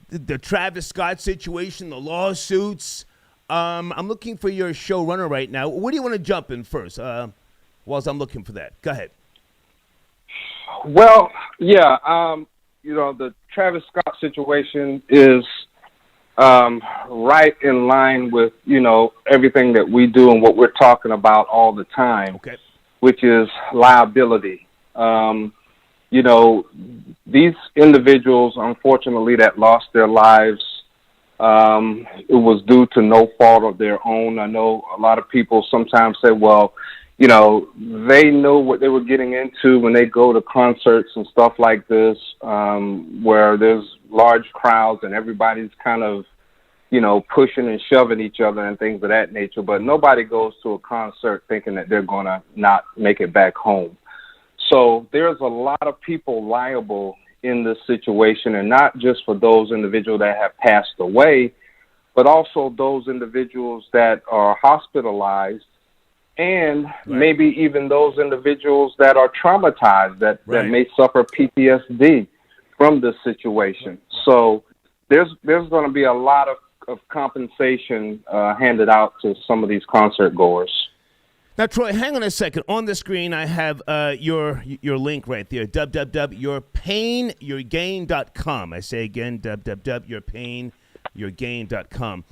the Travis Scott situation, the lawsuits. I'm looking for your showrunner right now. Where do you want to jump in first whilst I'm looking for that? Go ahead. Well, yeah, the Travis Scott situation is right in line with, everything that we do and what we're talking about all the time, okay, which is liability. These individuals, unfortunately, that lost their lives, it was due to no fault of their own. I know a lot of people sometimes say, well, they know what they were getting into when they go to concerts and stuff like this, where there's large crowds and everybody's kind of, pushing and shoving each other and things of that nature. But nobody goes to a concert thinking that they're going to not make it back home. So there's a lot of people liable in this situation, and not just for those individuals that have passed away, but also those individuals that are hospitalized, and maybe even those individuals that are traumatized, that may suffer PTSD from this situation. So there's going to be a lot of compensation handed out to some of these concert goers. Now, Troy, hang on a second. On the screen, I have your link right there, www.yourpainyourgain.com. I say again, www.yourpainyourgain.com.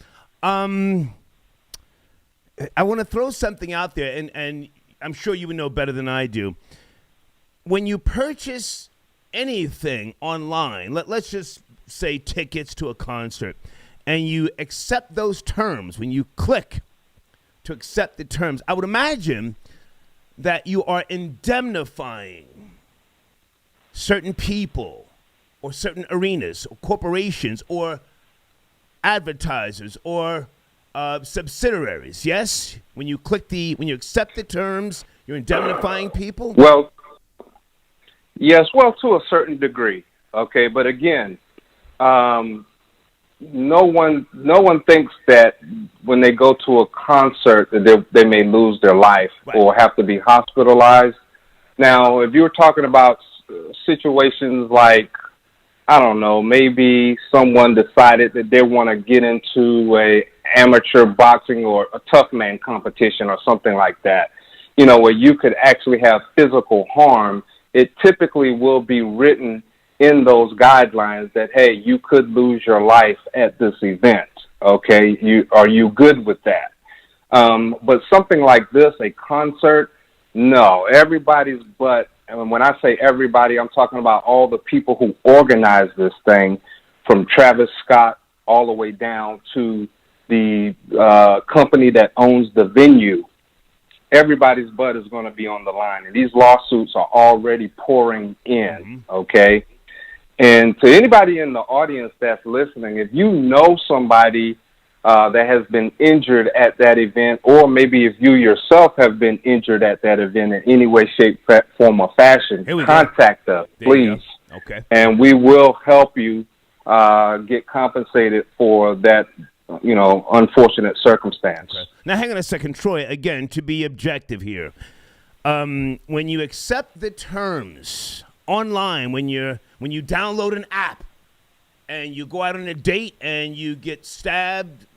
I want to throw something out there, and I'm sure you would know better than I do. When you purchase anything online, let's just say tickets to a concert, and you accept those terms, when you click to accept the terms, I would imagine that you are indemnifying certain people or certain arenas or corporations or advertisers or subsidiaries. Yes, when you accept the terms, you're indemnifying people. Well, yes, to a certain degree. Okay, but again, no one thinks that when they go to a concert that they may lose their life or have to be hospitalized. Now, if you were talking about situations like, I don't know, maybe someone decided that they want to get into a amateur boxing or a tough man competition or something like that, where you could actually have physical harm, it typically will be written in those guidelines that, hey, you could lose your life at this event. Okay, are you good with that? But something like this, a concert, no, everybody's but. And when I say everybody, I'm talking about all the people who organize this thing, from Travis Scott all the way down to the company that owns the venue. Everybody's butt is going to be on the line, and these lawsuits are already pouring in, okay? And to anybody in the audience that's listening, if you know somebody that has been injured at that event, or maybe if you yourself have been injured at that event in any way, shape, form, or fashion, contact us, please. Okay. And we will help you get compensated for that, unfortunate circumstance. Okay. Now, hang on a second, Troy, again, to be objective here. When you accept the terms online, when you download an app and you go out on a date and you get stabbed,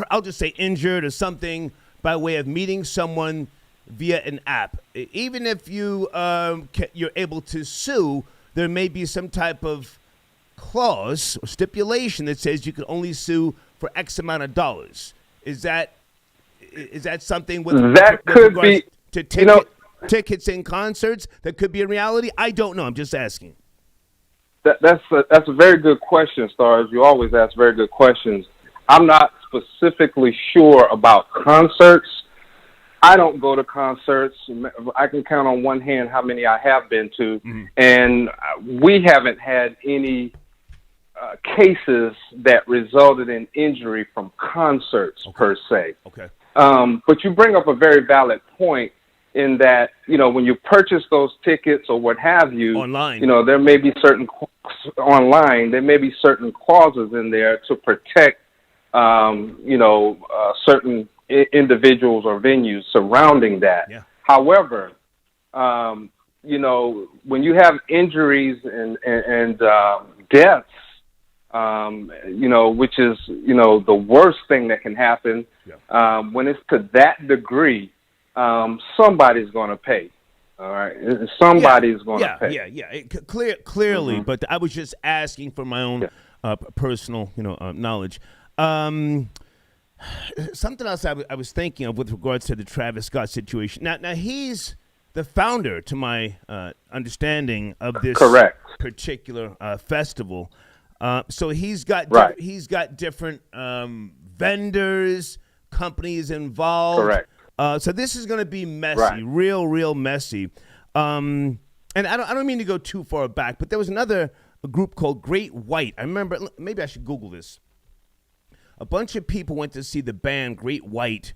I'll just say injured or something by way of meeting someone via an app, even if you're able to sue, there may be some type of clause or stipulation that says you can only sue for X amount of dollars. Is that something with could be to tickets in concerts that could be a reality? I don't know. I'm just asking. That's a very good question, Stars. You always ask very good questions. I'm not specifically sure about concerts. I don't go to concerts. I can count on one hand how many I have been to, and we haven't had any cases that resulted in injury from concerts per se. Okay. But you bring up a very valid point in that, when you purchase those tickets or what have you, online, there may be certain clauses in there to protect, certain individuals or venues surrounding that. Yeah. However, when you have injuries and deaths, which is, the worst thing that can happen, when it's to that degree, somebody's going to pay. All right. Somebody's going to pay. Yeah. Clearly, but I was just asking for my own personal, knowledge. Something else I was thinking of with regards to the Travis Scott situation. Now he's the founder, to my understanding, of this particular festival. So he's got different vendors, companies involved. Correct. So this is going to be messy, real messy. And I don't mean to go too far back, but there was another group called Great White. I remember, maybe I should Google this. A bunch of people went to see the band Great White,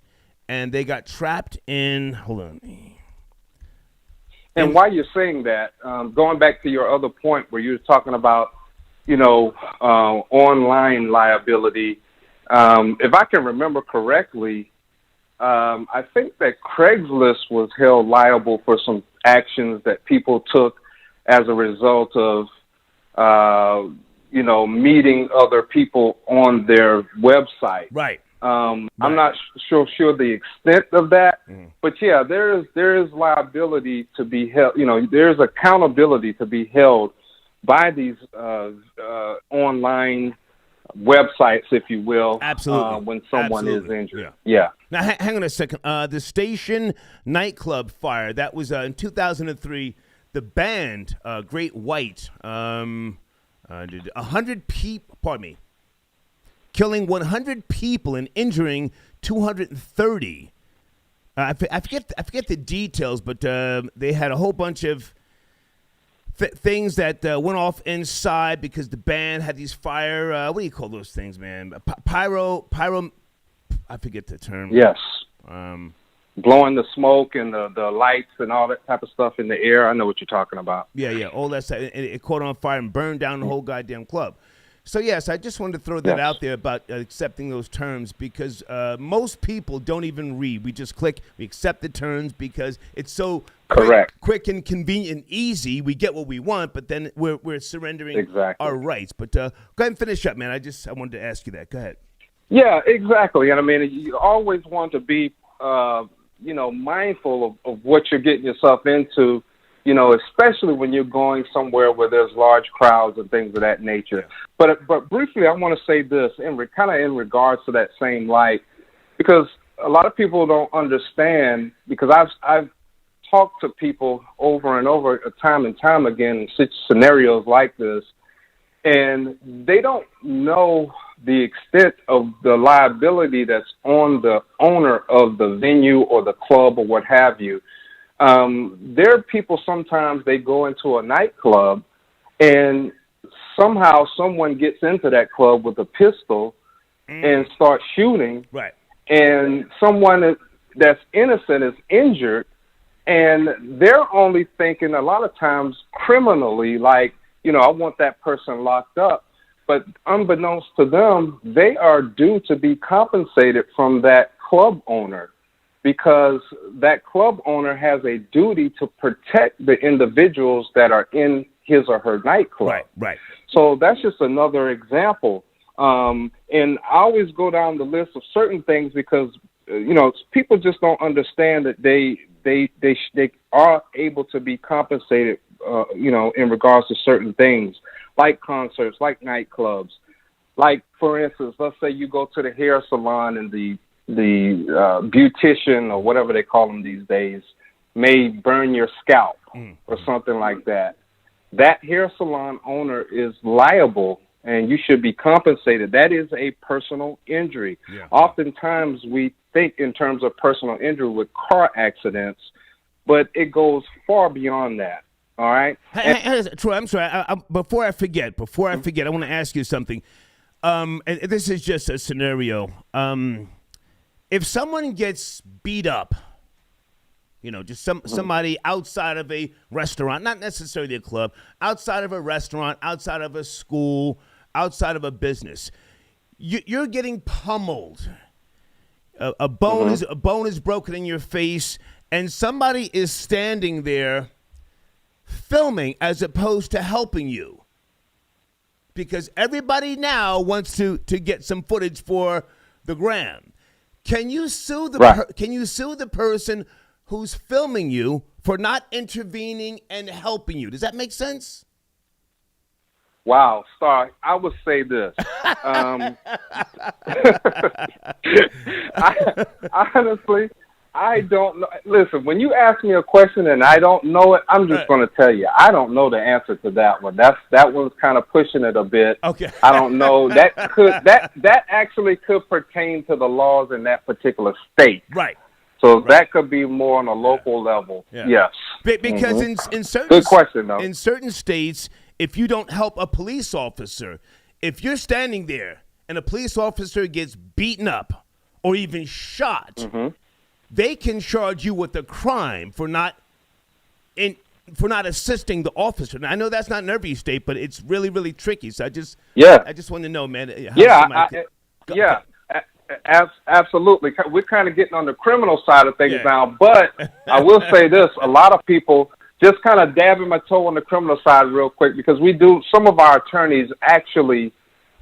and they got trapped in. Hold on. And while you're saying that, going back to your other point where you were talking about, online liability, if I can remember correctly, I think that Craigslist was held liable for some actions that people took as a result of, meeting other people on their website. Right. I'm not sure the extent of that, but yeah, there is liability to be held. There's accountability to be held by these online websites, if you will. Absolutely. When someone is injured. Yeah. Now, hang on a second. The Station nightclub fire, that was in 2003. The band, Great White, did 100 people, killing 100 people and injuring 230. I forget the details, but they had a whole bunch of things that went off inside because the band had these fire. What do you call those things, man? Pyro. I forget the term. Yes. Blowing the smoke and the lights and all that type of stuff in the air. I know what you're talking about. Yeah. All that stuff. It caught on fire and burned down the whole goddamn club. So, yes, I just wanted to throw that out there about accepting those terms because most people don't even read. We just click, we accept the terms because it's so quick and convenient and easy. We get what we want, but then we're surrendering our rights. But go ahead and finish up, man. I wanted to ask you that. Go ahead. Yeah, exactly. And I mean, you always want to be, mindful of what you're getting yourself into, especially when you're going somewhere where there's large crowds and things of that nature. But briefly, I want to say this kind of in regards to that same light, because a lot of people don't understand, because I've talked to people over and over, time and time again, in such scenarios like this, and they don't know the extent of the liability that's on the owner of the venue or the club or what have you. There are people, sometimes they go into a nightclub and somehow someone gets into that club with a pistol and starts shooting. Right. And someone that's innocent is injured, and they're only thinking a lot of times criminally, like, I want that person locked up. But unbeknownst to them, they are due to be compensated from that club owner, because that club owner has a duty to protect the individuals that are in his or her nightclub. Right. So that's just another example. And I always go down the list of certain things because, people just don't understand that they are able to be compensated, in regards to certain things, like concerts, like nightclubs. Like, for instance, let's say you go to the hair salon and the beautician, or whatever they call them these days, may burn your scalp or something like that. that hair salon owner is liable and you should be compensated. That is a personal injury. Yeah. Oftentimes we think in terms of personal injury with car accidents, but it goes far beyond that. All right. Hey, Troy, I'm sorry. Before I forget, I want to ask you something. And this is just a scenario. If someone gets beat up, just somebody outside of a restaurant, not necessarily a club, outside of a restaurant, outside of a school, outside of a business, you're getting pummeled. A bone is broken in your face, and somebody is standing there filming as opposed to helping you, because everybody now wants to get some footage for the gram. Can you sue the person who's filming you for not intervening and helping you? Does that make sense? Wow, Star, I would say this. Honestly, I don't know. Listen, when you ask me a question and I don't know it, I'm just going to tell you, I don't know the answer to that one. That one's kind of pushing it a bit. Okay. I don't know. That actually could pertain to the laws in that particular state. Right. So that could be more on a local level. Yeah. Yes. Because in certain good question though. In certain states, if you don't help a police officer, if you're standing there and a police officer gets beaten up or even shot, they can charge you with a crime for not assisting the officer. Now, I know that's not in every state, but it's really, really tricky. So I just want to know, man. Absolutely. We're kind of getting on the criminal side of things now, but I will say this: a lot of people, just kind of dabbing my toe on the criminal side real quick, because some of our attorneys actually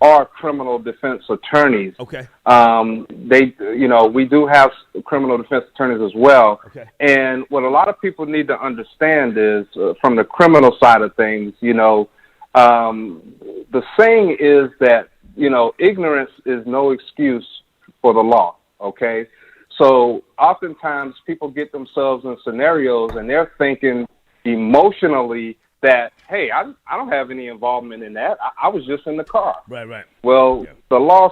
are criminal defense attorneys. Okay. We do have criminal defense attorneys as well. Okay. And what a lot of people need to understand is, from the criminal side of things, the saying is that, ignorance is no excuse for the law. Okay. So oftentimes people get themselves in scenarios and they're thinking emotionally that, hey, I don't have any involvement in that. I was just in the car. Right. Well, the law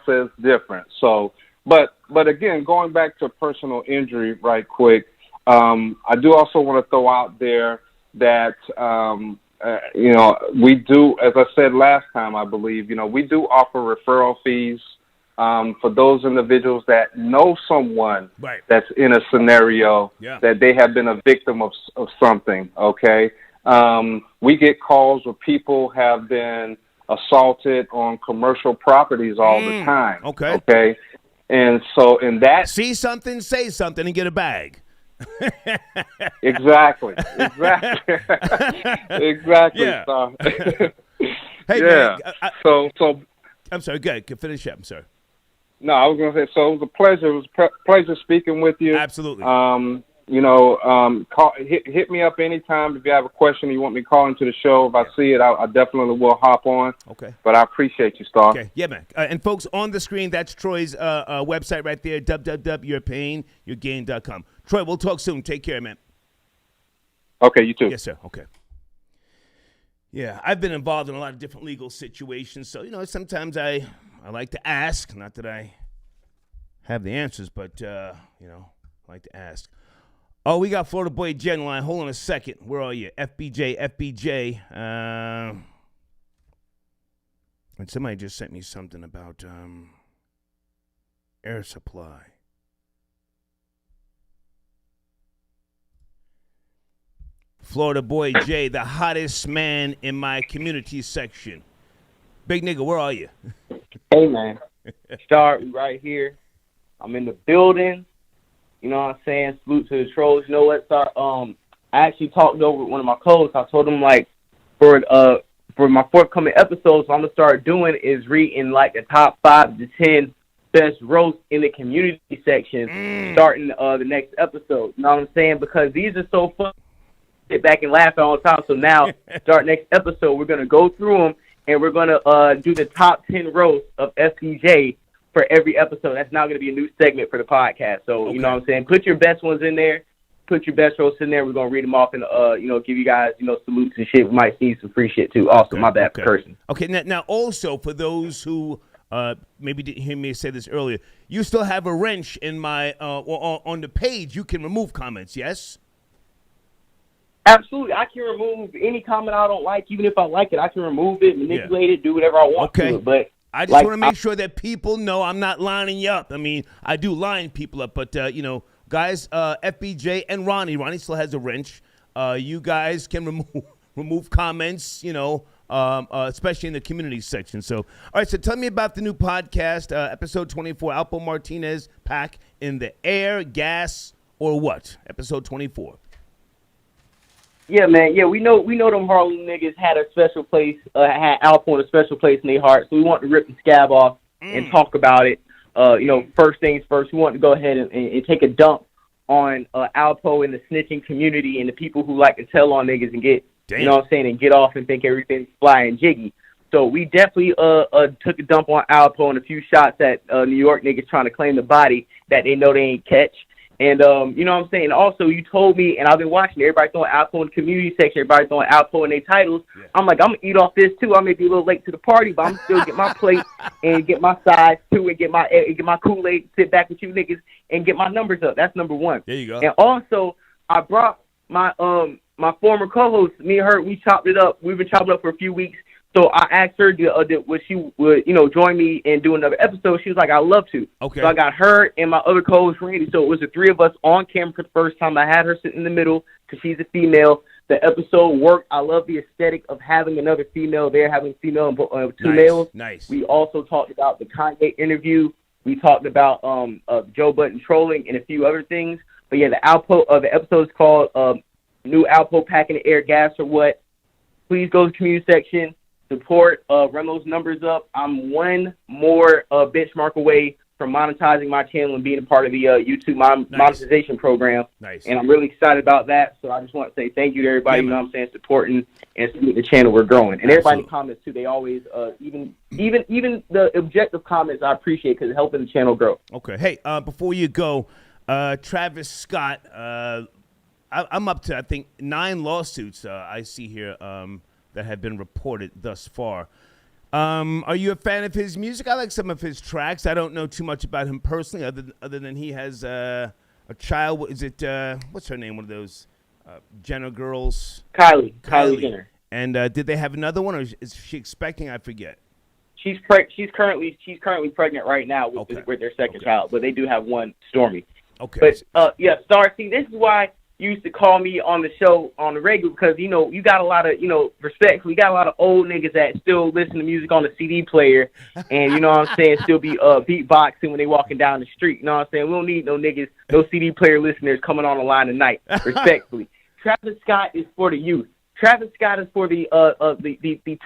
says different. So, but again, going back to personal injury right quick, I do also want to throw out there that, we do, as I said last time, I believe, we do offer referral fees for those individuals that know someone that's in a scenario that they have been a victim of something, okay? We get calls where people have been assaulted on commercial properties all the time. Okay. And so in that... See something, say something, and get a bag. Exactly. Yeah. Hey, yeah. Man, so I'm sorry. Go ahead. Finish up. I'm sorry. No, I was going to say, so it was a pleasure. It was a pleasure speaking with you. Absolutely. Hit me up anytime if you have a question or you want me to call into the show. If I see it, I definitely will hop on. Okay. But I appreciate you, Star. Okay. Yeah, man. And folks, on the screen, that's Troy's website right there, www.yourpainyourgain.com. Troy, we'll talk soon. Take care, man. Okay, you too. Yes, sir. Okay. Yeah, I've been involved in a lot of different legal situations, so, sometimes I like to ask. Not that I have the answers, but, I like to ask. Oh, we got Florida Boy Jen line. Hold on a second. Where are you? FBJ. And somebody just sent me something about air supply. Florida Boy J, the hottest man in my community section. Big nigga, where are you? Hey, man. Start right here. I'm in the building. You know what I'm saying? Salute to the trolls. You know what, Star? I actually talked over with one of my co-hosts. I told him, for my forthcoming episodes, what I'm going to start doing is reading, the top 5 to 10 best roasts in the community section starting the next episode. You know what I'm saying? Because these are so fun. Sit back and laugh all the time. So now, start next episode, we're going to go through them, and we're going to do the top 10 roasts of FBJ for every episode. That's now going to be a new segment for the podcast. So, You know what I'm saying? Put your best ones in there. put your best roasts in there. We're gonna read them off and give you guys salutes and shit. We might see some free shit too. Also, my bad person. Okay, now also for those who maybe didn't hear me say this earlier, you still have a wrench in my on the page. You can remove comments. Yes. Absolutely, I can remove any comment I don't like, even if I like it. I can remove it, manipulate it, do whatever I want to it. But I just want to make sure that people know I'm not lining you up. I mean, I do line people up, but guys, FBJ and Ronnie still has a wrench. You guys can remove comments, especially in the community section. So, all right, so tell me about the new podcast, episode 24, Alpo Martinez, Pack in the Air, Gas, or what? Episode 24. Yeah, man. Yeah, we know them Harlem niggas had a special place, had Alpo in a special place in their heart. So we want to rip the scab off and talk about it. First things first, we want to go ahead and take a dump on Alpo and the snitching community and the people who like to tell on niggas and get, and get off and think everything's fly and jiggy. So we definitely took a dump on Alpo and a few shots at New York niggas trying to claim the body that they know they ain't catch. And, Also, you told me, and I've been watching, everybody throwing Alpo in the community section, everybody throwing Alpo in their titles. Yeah. I'm like, I'm going to eat off this, too. I may be a little late to the party, but I'm still get my plate and get my size, too, and get my Kool-Aid, sit back with you niggas, and get my numbers up. That's number one. There you go. And also, I brought my my former co-host, me and her, we chopped it up. We've been chopping it up for a few weeks. So I asked her would she join me and do another episode. She was like, I'd love to. Okay. So I got her and my other co-host, Randy. So it was the three of us on camera for the first time. I had her sitting in the middle because she's a female. The episode worked. I love the aesthetic of having another female there, having female and two males. Nice. We also talked about the Kanye interview. We talked about Joe Budden trolling and a few other things. But yeah, the episode is called New Alpo Pack in the Air, Gas or What. Please go to the community section. Support, run those numbers up. I'm one more benchmark away from monetizing my channel and being a part of the YouTube monetization program. Nice. And I'm really excited about that. So I just want to say thank you to everybody, supporting and supporting the channel. We're growing. And everybody in the comments, too, they always, even the objective comments, I appreciate because it's helping the channel grow. Okay. Hey, before you go, Travis Scott, I'm up to, I think, 9 lawsuits I see here that have been reported thus far. Are you a fan of his music? I like some of his tracks. I don't know too much about him personally, other than he has a child. Is it what's her name? One of those Jenner girls. Kylie Jenner. And did they have another one, or is she expecting? I forget. She's currently pregnant right now with their second child, but they do have one, Stormy. Okay. But Star. See, this is why you used to call me on the show on the regular because, you got a lot of, respect. We got a lot of old niggas that still listen to music on the CD player and, still be beatboxing when they walking down the street. You know what I'm saying? We don't need no niggas, no CD player listeners coming on the line tonight, respectfully. Travis Scott is for the youth. Travis Scott is for the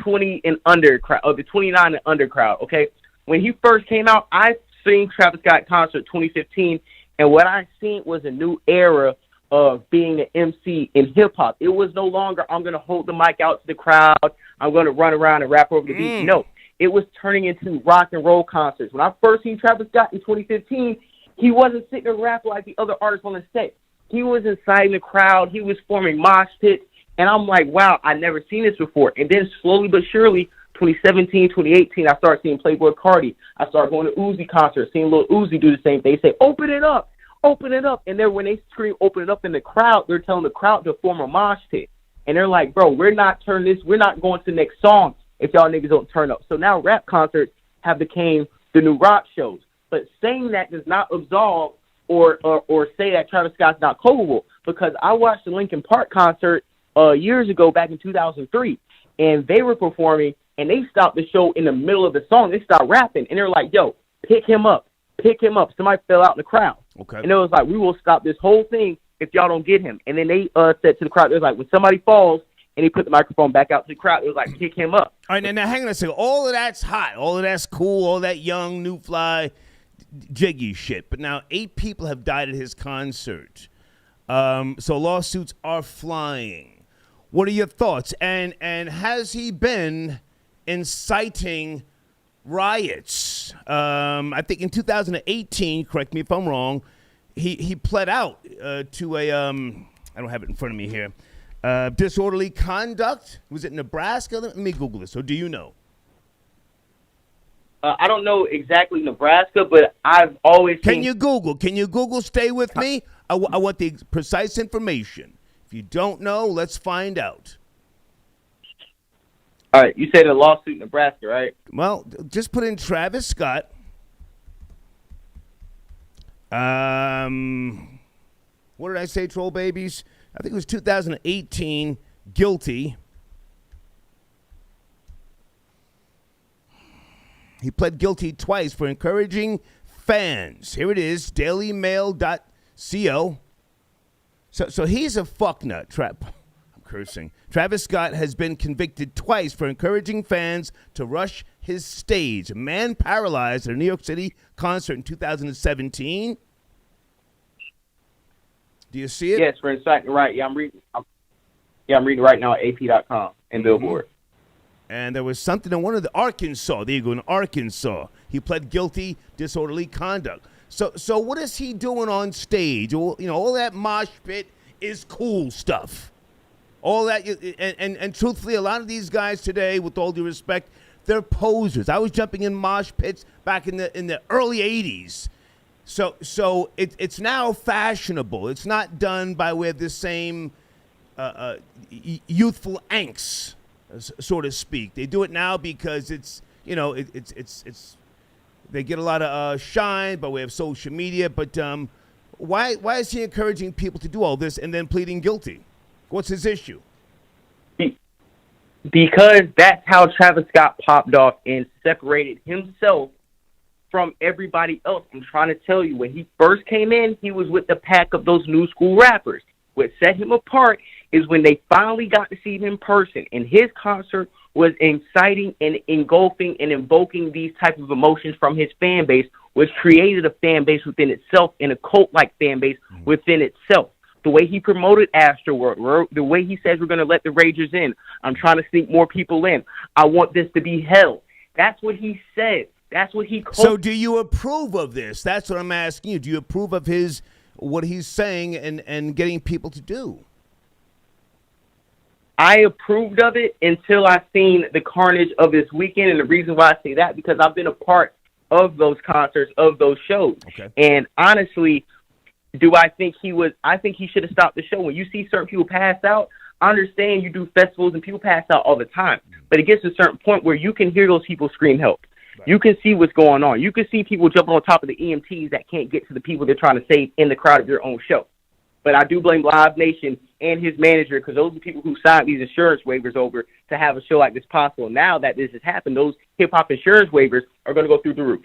20 and under crowd, the 29 and under crowd, okay? When he first came out, I seen Travis Scott concert 2015, and what I seen was a new era of being an MC in hip-hop. It was no longer, I'm going to hold the mic out to the crowd, I'm going to run around and rap over the beat. No, it was turning into rock and roll concerts. When I first seen Travis Scott in 2015, he wasn't sitting and rapping like the other artists on the stage. He was inciting the crowd. He was forming mosh pits. And I'm like, wow, I never seen this before. And then slowly but surely, 2017, 2018, I started seeing Playboy Cardi. I started going to Uzi concerts, seeing Lil Uzi do the same thing. They say, open it up. Open it up. And then when they scream open it up in the crowd, they're telling the crowd to form a mosh pit. And they're like, bro, we're not going to the next song if y'all niggas don't turn up. So now rap concerts have became the new rock shows. But saying that does not absolve or say that Travis Scott's not culpable, because I watched the Linkin Park concert years ago back in 2003, and they were performing, and they stopped the show in the middle of the song. They stopped rapping, and they're like, yo, pick him up. Somebody fell out in the crowd. Okay. And it was like, we will stop this whole thing if y'all don't get him. And then they said to the crowd, it was like, when somebody falls and he put the microphone back out to the crowd, it was like, pick him up. All right, now hang on a second. All of that's hot. All of that's cool. All that young, new fly, jiggy shit. But now 8 people have died at his concert. So lawsuits are flying. What are your thoughts? And has he been inciting riots? I think in 2018, correct me if I'm wrong, he pled out to a I don't have it in front of me here. Disorderly conduct. Was it Nebraska? Let me Google this. So do you know? I don't know exactly Nebraska, but I've always Can seen. you Google? Can you Google? Stay with me. I want the precise information. If you don't know, let's find out. All right, you said a lawsuit in Nebraska, right? Well, just put in Travis Scott. What did I say, troll babies? I think it was 2018. Guilty. He pled guilty twice for encouraging fans. Here it is, dailymail.co. So he's a fucknut. I'm cursing. Travis Scott has been convicted twice for encouraging fans to rush his stage. A man paralyzed at a New York City concert in 2017. Do you see it? Yes, for inciting. Right. Yeah, I'm reading right now at AP.com and Billboard. And there was something in one of the Arkansas. There you go, in Arkansas. He pled guilty, disorderly conduct. So what is he doing on stage? All that mosh pit is cool stuff. All that, and truthfully, a lot of these guys today, with all due respect, they're posers. I was jumping in mosh pits back in the early '80s. So it's now fashionable. It's not done by way of the same youthful angst, so to speak. They do it now because it's they get a lot of shine by way of social media. But why is he encouraging people to do all this and then pleading guilty? What's his issue? Because that's how Travis Scott popped off and separated himself from everybody else. I'm trying to tell you, when he first came in, he was with the pack of those new school rappers. What set him apart is when they finally got to see him in person, and his concert was inciting and engulfing and invoking these type of emotions from his fan base, which created a fan base within itself and a cult-like fan base within itself. The way he promoted Astroworld, the way he says we're going to let the Ragers in, I'm trying to sneak more people in, I want this to be hell. That's what he said. That's what he called. So do you approve of this? That's what I'm asking you. Do you approve of what he's saying and getting people to do? I approved of it until I seen the carnage of this weekend. And the reason why I say that, because I've been a part of those concerts, of those shows. Okay. And honestly, I think he should have stopped the show. When you see certain people pass out, I understand you do festivals and people pass out all the time. But it gets to a certain point where you can hear those people scream help. Right. You can see what's going on. You can see people jumping on top of the EMTs that can't get to the people they're trying to save in the crowd of your own show. But I do blame Live Nation and his manager, because those are the people who signed these insurance waivers over to have a show like this possible. Now that this has happened, those hip-hop insurance waivers are going to go through the roof.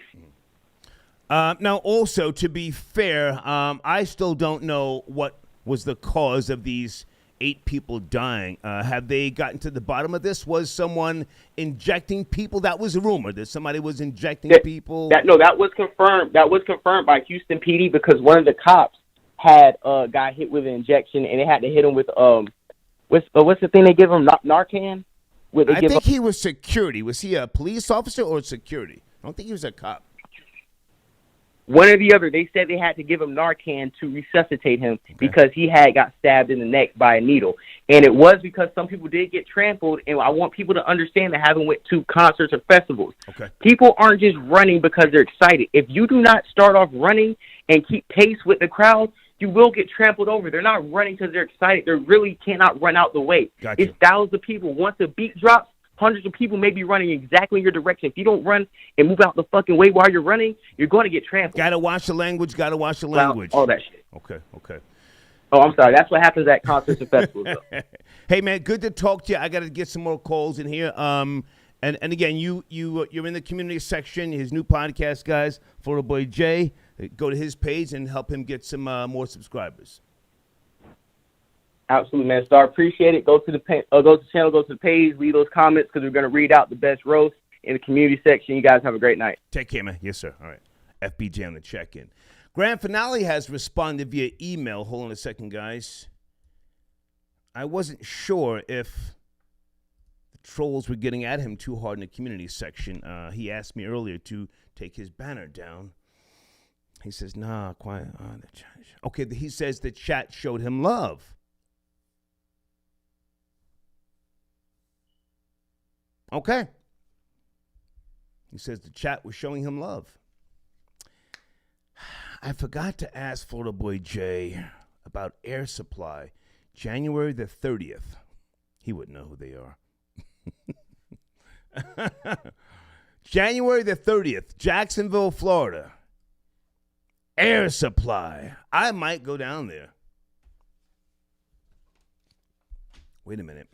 Now, also, to be fair, I still don't know what was the cause of these 8 people dying. Have they gotten to the bottom of this? Was someone injecting people? That was a rumor that somebody was injecting people. That was confirmed. That was confirmed by Houston PD, because one of the cops had a guy hit with an injection, and they had to hit him with what's the thing they give him, Narcan? I think he was security. Was he a police officer or security? I don't think he was a cop. One or the other. They said they had to give him Narcan to resuscitate him because he had got stabbed in the neck by a needle. And it was because some people did get trampled, and I want people to understand that having went to concerts or festivals. Okay. People aren't just running because they're excited. If you do not start off running and keep pace with the crowd, you will get trampled over. They're not running because they're excited. They really cannot run out the way. Gotcha. It's thousands of people. Once the beat drops, hundreds of people may be running exactly in your direction. If you don't run and move out the fucking way while you're running, you're going to get trampled. Gotta watch the language. All that shit. Okay. Oh, I'm sorry. That's what happens at concerts and festivals. Hey, man, good to talk to you. I got to get some more calls in here. And again, you're in the community section. His new podcast, guys, Florida Boy Jay. Go to his page and help him get some more subscribers. Absolutely, man. Star, appreciate it. Go to the channel, go to the page, leave those comments, because we're going to read out the best roast in the community section. You guys have a great night. Take care, man. Yes, sir. All right. FBJ on the check-in. Grand Finale has responded via email. Hold on a second, guys. I wasn't sure if the trolls were getting at him too hard in the community section. He asked me earlier to take his banner down. He says, nah, quiet. Okay, he says the chat showed him love. Okay. He says the chat was showing him love. I forgot to ask Florida Boy Jay about Air Supply, January the 30th. He wouldn't know who they are. January the 30th, Jacksonville, Florida. Air Supply. I might go down there. Wait a minute.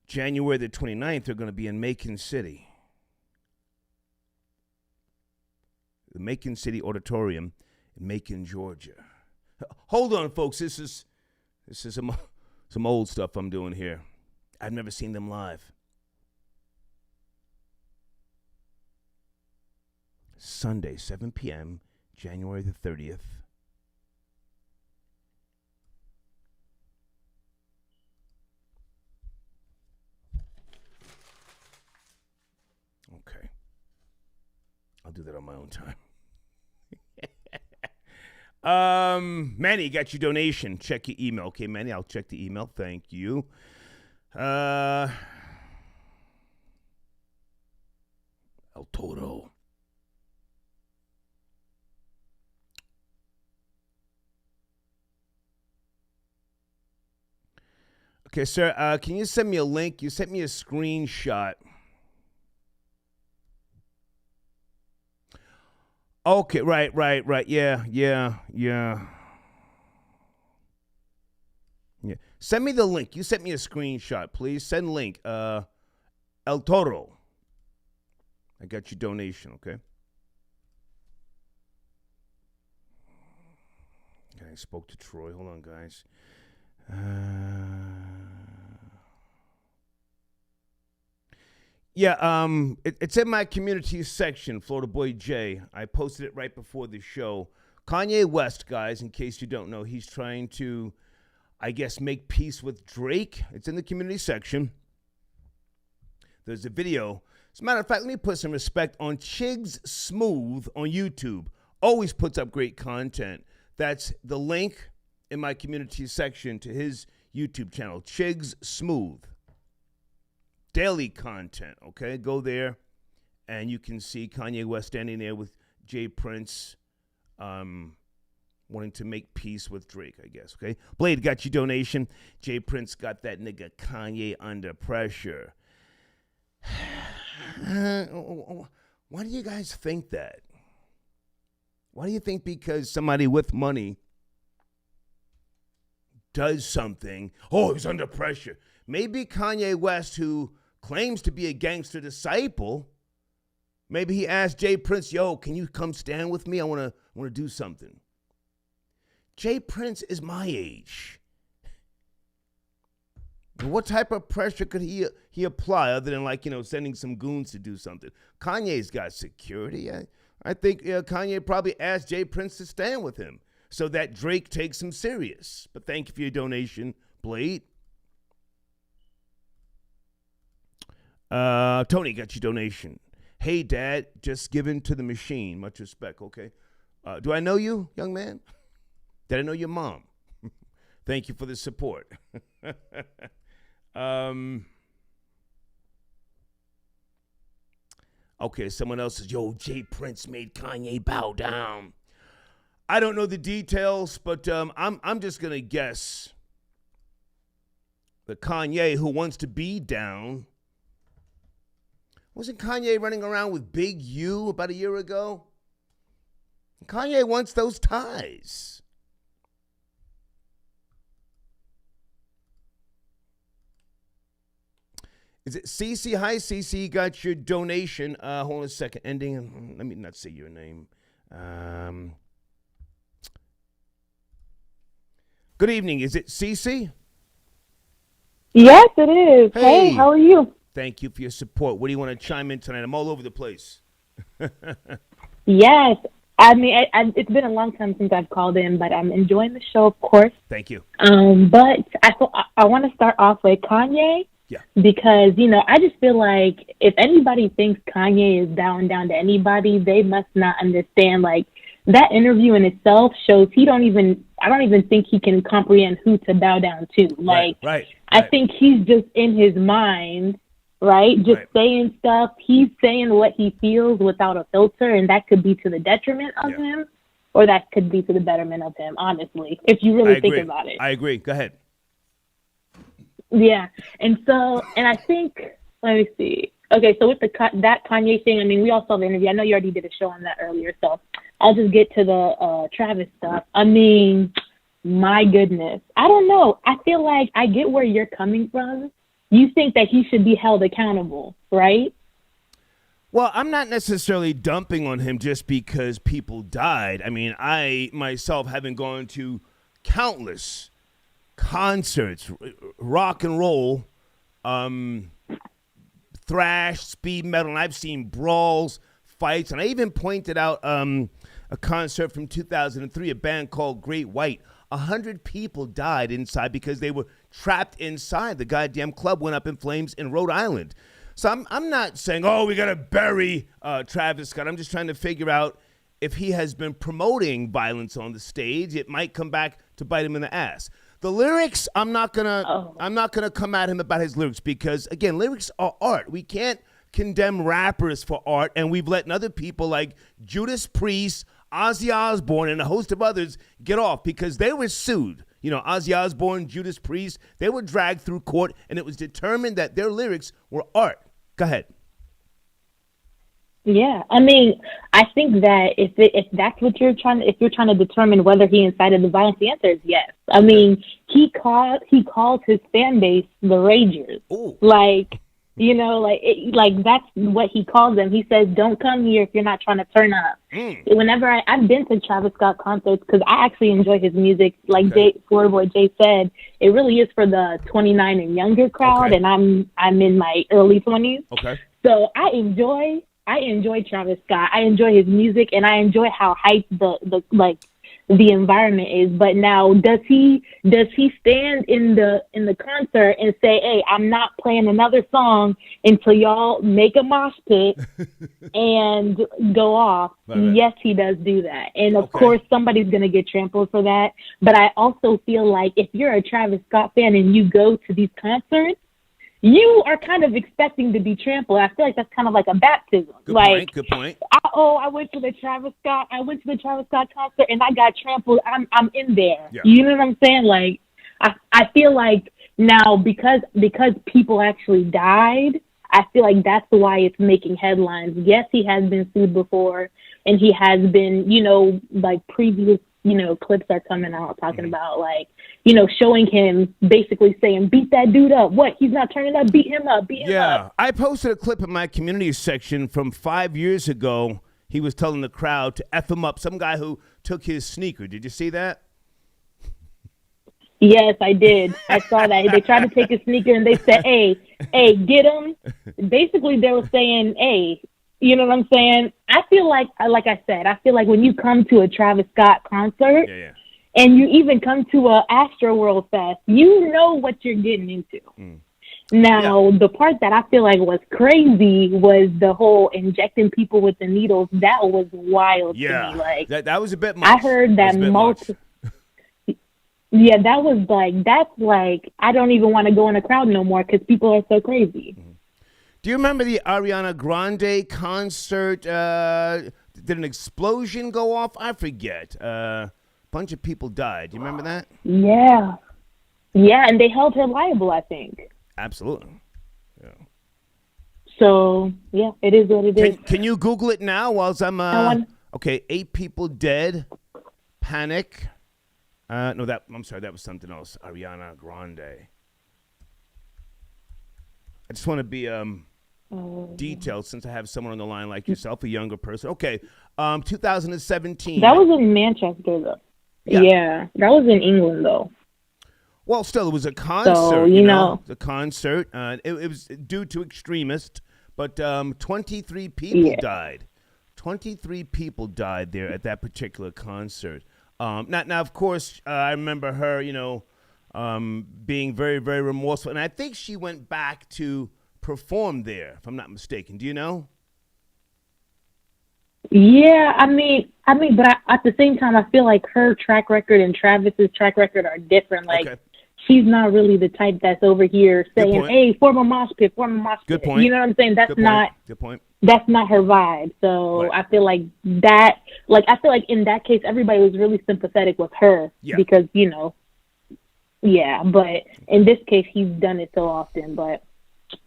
January the 29th, they're going to be in Macon City. The Macon City Auditorium in Macon, Georgia. Hold on, folks. This is some old stuff I'm doing here. I've never seen them live. Sunday, 7 p.m., January the 30th. Okay. I'll do that on my own time. Manny, got your donation. Check your email. Okay, Manny, I'll check the email. Thank you. El Toro. Okay, sir, can you send me a link? You sent me a screenshot. Okay, right. Yeah. Send me the link. You sent me a screenshot, please. Send link. El Toro. I got your donation, okay? I spoke to Troy. Hold on, guys. It's in my community section, Florida Boy J. I posted it right before the show. Kanye West, guys, in case you don't know, he's trying to, I guess, make peace with Drake. It's in the community section. There's a video. As a matter of fact, let me put some respect on Chigs Smooth on YouTube. Always puts up great content. That's the link in my community section to his YouTube channel, Chigs Smooth. Daily content, okay? Go there, and you can see Kanye West standing there with Jay Prince wanting to make peace with Drake, I guess, okay? Blade got your donation. Jay Prince got that nigga Kanye under pressure. Why do you guys think that? Why do you think because somebody with money does something, oh, he's under pressure? Maybe Kanye West, who claims to be a gangster disciple, maybe he asked Jay Prince, yo, can you come stand with me? I want to do something. Jay Prince is my age. What type of pressure could he apply other than sending some goons to do something? Kanye's got security. I think Kanye probably asked Jay Prince to stand with him so that Drake takes him serious. But thank you for your donation, Blade. Tony got your donation. Hey, Dad, just given to the machine. Much respect, okay? Do I know you, young man? Did I know your mom? Thank you for the support. Okay, someone else says, yo, Jay Prince made Kanye bow down. I don't know the details, but I'm just going to guess that Kanye, who wants to be down, wasn't Kanye running around with Big U about a year ago? Kanye wants those ties. Is it CC? Hi, CC. Got your donation. Hold on a second. Ending. Let me not say your name. Good evening. Is it CC? Yes, it is. Hey, how are you? Thank you for your support. What do you want to chime in tonight? I'm all over the place. Yes. I mean, it's been a long time since I've called in, but I'm enjoying the show, of course. Thank you. But I want to start off with Kanye. Yeah. Because, I just feel like if anybody thinks Kanye is bowing down to anybody, they must not understand, like, that interview in itself shows I don't even think he can comprehend who to bow down to. Like, right. I think he's just in his mind, right? Just saying stuff. He's saying what he feels without a filter, and that could be to the detriment of him, or that could be to the betterment of him, honestly, if you really think about it. I agree. Go ahead. Yeah. And I think, let me see. Okay, so with that Kanye thing, I mean, we all saw the interview. I know you already did a show on that earlier, so I'll just get to the Travis stuff. I mean, my goodness. I don't know. I feel like I get where you're coming from. You think that he should be held accountable, right? Well, I'm not necessarily dumping on him just because people died. I mean, I myself haven't gone to countless concerts, rock and roll, thrash, speed metal, and I've seen brawls, fights, and I even pointed out a concert from 2003, a band called Great White. 100 people died inside because they were trapped inside. The goddamn club went up in flames in Rhode Island. So I'm not saying, we got to bury Travis Scott. I'm just trying to figure out if he has been promoting violence on the stage. It might come back to bite him in the ass. The lyrics, I'm not gonna come at him about his lyrics because, again, lyrics are art. We can't condemn rappers for art, and we've let other people like Judas Priest, Ozzy Osbourne, and a host of others get off because they were sued. Ozzy Osbourne, Judas Priest, they were dragged through court, and it was determined that their lyrics were art. Go ahead. Yeah, I mean, I think that if that's what you're trying to determine whether he incited the violence, the answer is yes. I mean, he calls his fan base the Ragers. Ooh. Like that's what he calls them. He says, "Don't come here if you're not trying to turn up." Whenever I've been to Travis Scott concerts because I actually enjoy his music. Like Florida Jay said, it really is for the 29 and younger crowd, and I'm in my early 20s. Okay. So I enjoy Travis Scott. I enjoy his music, and I enjoy how hyped the environment is. But now, does he stand in the concert and say, "Hey, I'm not playing another song until y'all make a mosh pit and go off"? Right. Yes, he does do that, and of course, somebody's gonna get trampled for that. But I also feel like if you're a Travis Scott fan and you go to these concerts, you are kind of expecting to be trampled. I feel like that's kind of like a baptism. Good point. I went to the Travis Scott concert and I got trampled. I'm in there. Yeah. You know what I'm saying? Like, I feel like now because people actually died, I feel like that's why it's making headlines. Yes, he has been sued before, and he has been, like previous, clips are coming out talking about like, showing him basically saying, beat that dude up. What? He's not turning up. Beat him up. Yeah. I posted a clip in my community section from 5 years ago. He was telling the crowd to F him up. Some guy who took his sneaker. Did you see that? Yes, I did. I saw that. They tried to take his sneaker and they said, hey, get him. Basically, they were saying, hey, you know what I'm saying? I feel like I said, when you come to a Travis Scott concert, and you even come to a Astroworld Fest, you know what you're getting into. Now, the part that I feel like was crazy was the whole injecting people with the needles. That was wild to me. Like that was a bit much. I heard that Yeah, that's like I don't even want to go in a crowd no more because people are so crazy. Do you remember the Ariana Grande concert? Did an explosion go off? I forget. Bunch of people died. Do you remember that? Yeah, and they held her liable, I think. Absolutely. Yeah. So, yeah, it is what it is. Can you Google it now whilst I'm... Okay, 8 people dead. Panic. I'm sorry, that was something else. Ariana Grande. I just want to be detailed since I have someone on the line like yourself, a younger person. Okay, 2017. That was in Manchester, though. Yeah, that was in England, though. Well, still, it was a concert, so, the concert. It was due to extremists, but 23 people died. 23 people died there at that particular concert. Now, of course, I remember her, being very, very remorseful. And I think she went back to perform there, if I'm not mistaken. Do you know? Yeah, but at the same time, I feel like her track record and Travis's track record are different. Like, Okay. she's not really the type that's over here saying, point. "Hey, form a mosh pit, form a mosh Good pit." point. You know what I'm saying? That's Good not. point. Good point. That's not her vibe. So Right. I feel like that. Like, I feel like in that case, everybody was really sympathetic with her because Yeah, but in this case, he's done it so often. But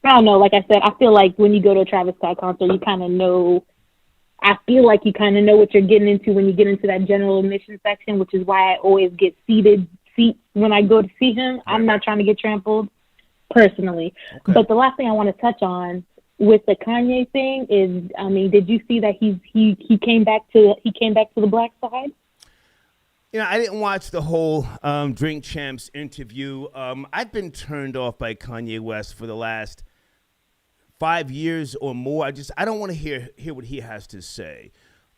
I don't know. Like I said, I feel like when you go to a Travis Scott concert, you kind of know. I feel like you kind of know what you're getting into when you get into that general admission section, which is why I always get seats when I go to see him. I'm not trying to get trampled personally. Okay. But the last thing I want to touch on with the Kanye thing is, I mean, did you see that he came back to the black side? You know, I didn't watch the whole Drink Champs interview. I've been turned off by Kanye West for the last 5 years or more. I don't want to hear what he has to say.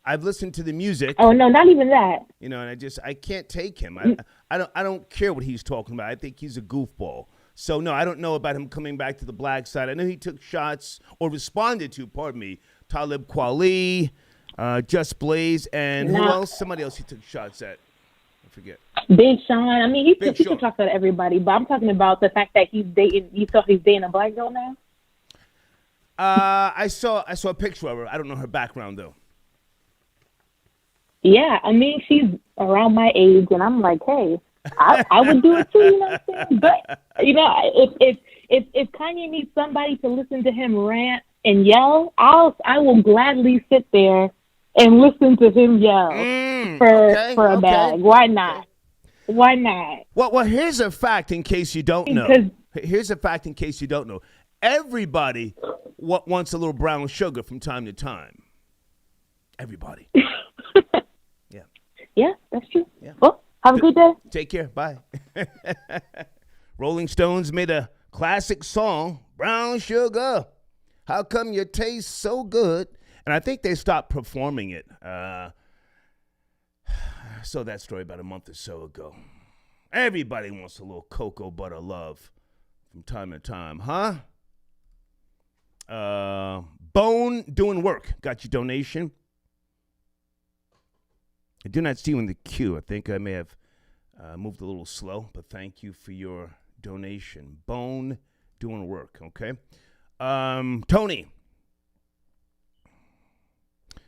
I've listened to the music. Oh no, not even that. You know, and I can't take him. I don't care what he's talking about. I think he's a goofball. So no, I don't know about him coming back to the black side. I know he took shots or responded to, Talib Kweli, Just Blaze, and who else? Somebody else he took shots at. I forget. Big Sean. I mean, he took shots at everybody, but I'm talking about the fact that he's dating. You thought he's dating a black girl now? I saw a picture of her. I don't know her background though. Yeah, I mean she's around my age, and I'm like, hey, I would do it too. You know what I'm saying? But you know, if Kanye needs somebody to listen to him rant and yell, I will gladly sit there and listen to him yell for a bag. Why not? Okay. Why not? Well, here's a fact in case you don't know. Everybody wants a little brown sugar from time to time. Everybody. Yeah. Yeah, that's true. Yeah. Well, have a good day. Take care. Bye. Rolling Stones made a classic song, Brown Sugar. How come you taste so good? And I think they stopped performing it. I saw that story about a month or so ago. Everybody wants a little cocoa butter love from time to time, huh? Bone Doing Work got your donation. I do not see you in the queue. I think I may have moved a little slow, but thank you for your donation. Bone Doing Work, okay?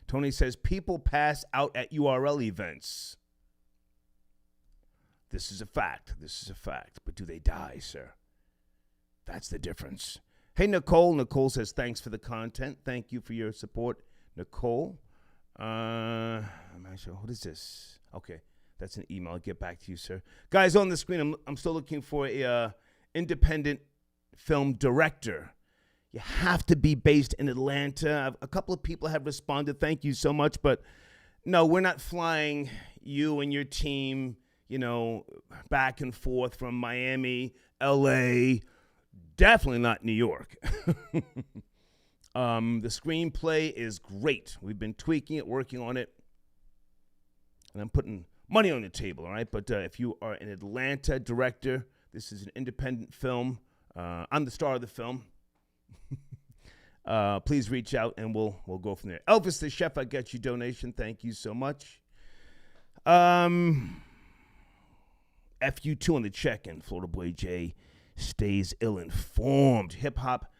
Tony says people pass out at URL events. This is a fact. But do they die, sir? That's the difference. Hey, Nicole. Nicole says, thanks for the content. Thank you for your support, Nicole. I'm not sure. What is this? Okay, that's an email. I'll get back to you, sir. Guys, on the screen, I'm still looking for a independent film director. You have to be based in Atlanta. A couple of people have responded. Thank you so much. But no, we're not flying you and your team, back and forth from Miami, L.A., definitely not New York. The screenplay is great. We've been tweaking it, working on it. And I'm putting money on the table, all right? But if you are an Atlanta director, this is an independent film. I'm the star of the film. Please reach out and we'll go from there. Elvis the Chef, I got your donation. Thank you so much. FU2 on the check-in. Florida Boy J stays ill-informed. Hip-hop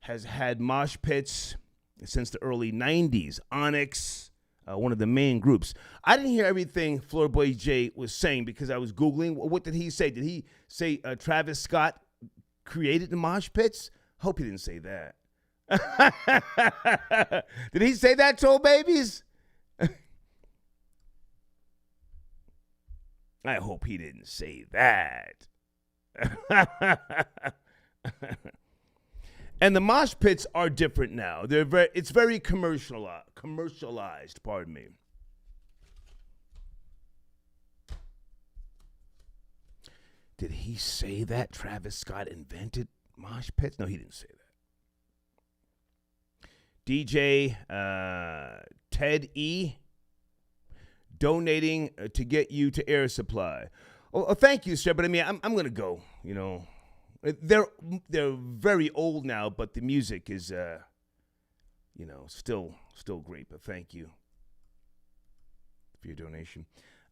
has had mosh pits since the early 90s. Onyx, one of the main groups. I didn't hear everything Florida Boy J was saying because I was Googling. What did he say? Did he say Travis Scott created the mosh pits? Hope he didn't say that. Did he say that, Soul Babies? I hope he didn't say that. And the mosh pits are different now. It's very commercialized, pardon me. Did he say that Travis Scott invented mosh pits? No, he didn't say that. DJ Ted E. donating to get you to Air Supply. Oh, thank you, sir. But I mean, I'm gonna go. You know, they're very old now, but the music is still great. But thank you for your donation.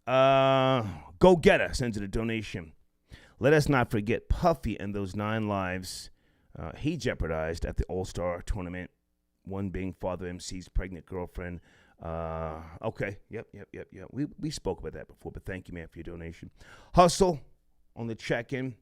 Go Getter sends it a donation. Let us not forget Puffy and those 9 lives he jeopardized at the All-Star tournament. One being Father MC's pregnant girlfriend. Okay. Yep. We spoke about that before, but thank you, man, for your donation. Hustle on the check-in.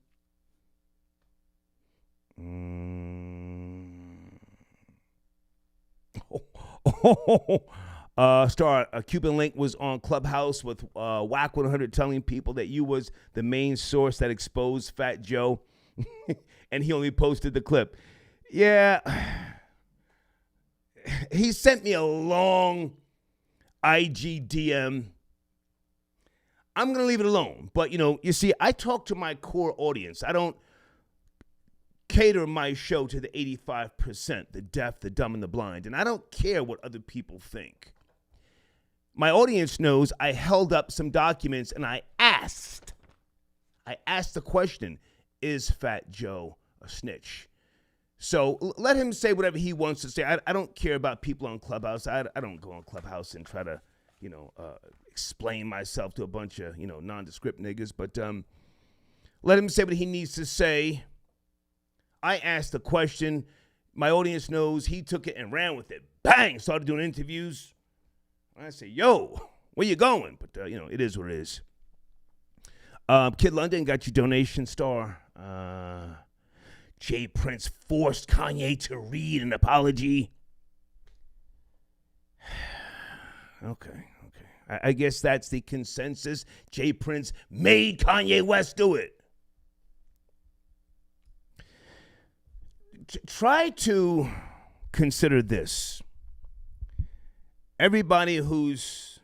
Star, Cuban Link was on Clubhouse with Whack 100 telling people that you was the main source that exposed Fat Joe, and he only posted the clip. Yeah. He sent me a long IG DM. I'm going to leave it alone. But, you see, I talk to my core audience. I don't cater my show to the 85%, the deaf, the dumb, and the blind. And I don't care what other people think. My audience knows I held up some documents and I asked the question, is Fat Joe a snitch? So let him say whatever he wants to say. I don't care about people on Clubhouse. I don't go on Clubhouse and try to, explain myself to a bunch of, nondescript niggas. But let him say what he needs to say. I asked the question. My audience knows he took it and ran with it. Bang! Started doing interviews. I say, yo, where you going? But, it is what it is. Kid London got your donation, Star. Jay Prince forced Kanye to read an apology. Okay. I guess that's the consensus. Jay Prince made Kanye West do it. Try to consider this. Everybody who's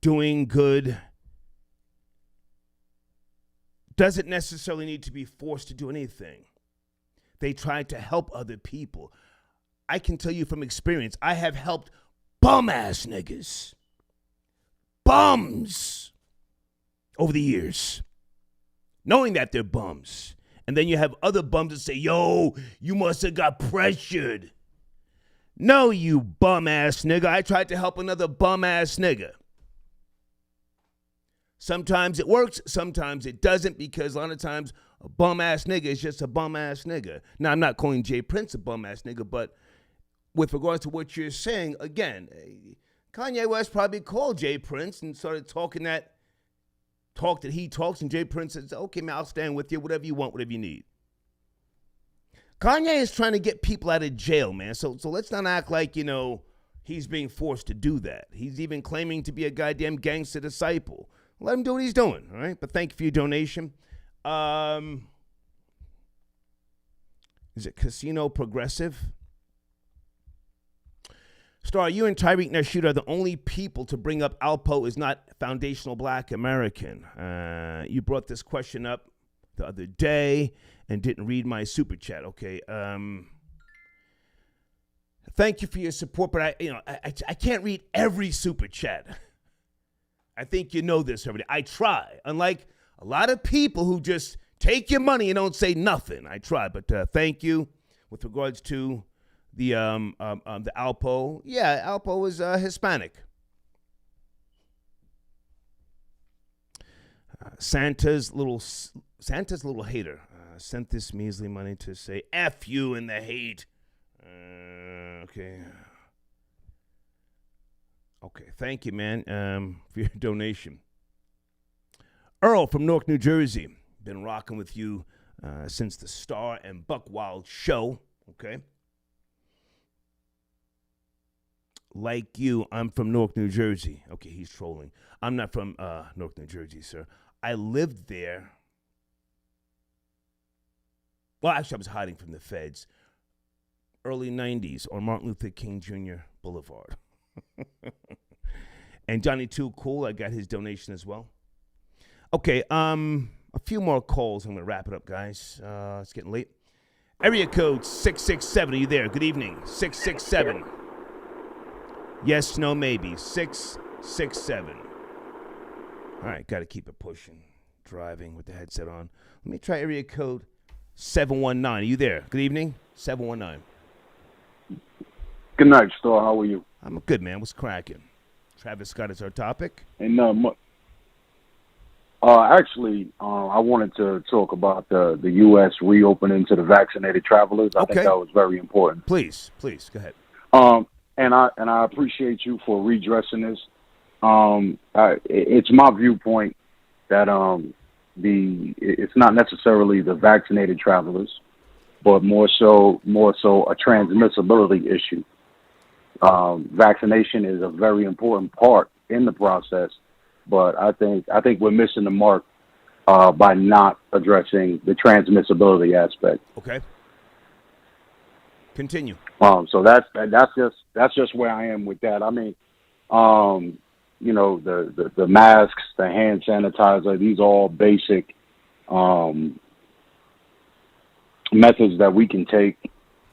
doing good doesn't necessarily need to be forced to do anything. They try to help other people. I can tell you from experience, I have helped bum-ass niggas. Bums. Over the years. Knowing that they're bums. And then you have other bums that say, yo, you must have got pressured. No, you bum-ass nigga. I tried to help another bum-ass nigga. Sometimes it works, sometimes it doesn't, because a lot of times a bum-ass nigga is just a bum-ass nigga. Now, I'm not calling Jay Prince a bum-ass nigga, but with regards to what you're saying, again, Kanye West probably called Jay Prince and started talking that talk that he talks, and Jay Prince says, okay, man, I'll stand with you, whatever you want, whatever you need. Kanye is trying to get people out of jail, man, so let's not act like, he's being forced to do that. He's even claiming to be a goddamn gangster disciple. Let him do what he's doing, all right? But thank you for your donation. Is it Casino Progressive? Star, you and Tyreek Nasheed are the only people to bring up Alpo is not foundational Black American. You brought this question up the other day and didn't read my super chat. Okay. Thank you for your support, but I can't read every super chat. I think you know this already. I try. Unlike a lot of people who just take your money and don't say nothing. I try, but thank you. With regards to the Alpo, yeah, Alpo is Hispanic. Santa's little hater sent this measly money to say F you and the hate. Okay, thank you, man, for your donation. Earl from Newark, New Jersey, been rocking with you since the Star and Buckwild show. Okay. Like you, I'm from Newark, New Jersey. Okay, he's trolling. I'm not from Newark, New Jersey, sir. I lived there. Well, actually, I was hiding from the feds. Early 90s on Martin Luther King Jr. Boulevard. And Johnny Too Cool, I got his donation as well. Okay, a few more calls. I'm going to wrap it up, guys. It's getting late. Area code 667. Are you there? Good evening. 667. Yes, no, maybe. 667. All right, got to keep it pushing. driving with the headset on. Let me try area code 719. Are you there? Good evening, 719. Good night, Star. How are you? I'm good, man. What's cracking? Travis Scott is our topic. And actually, I wanted to talk about the U.S. reopening to the vaccinated travelers. I think that was very important. Please, go ahead. And I appreciate you for redressing this. It's my viewpoint that it's not necessarily the vaccinated travelers, but more so a transmissibility issue. Vaccination is a very important part in the process, but I think we're missing the mark by not addressing the transmissibility aspect. Okay. Continue. So that's just where I am with that. I mean, the masks, the hand sanitizer, these are all basic methods that we can take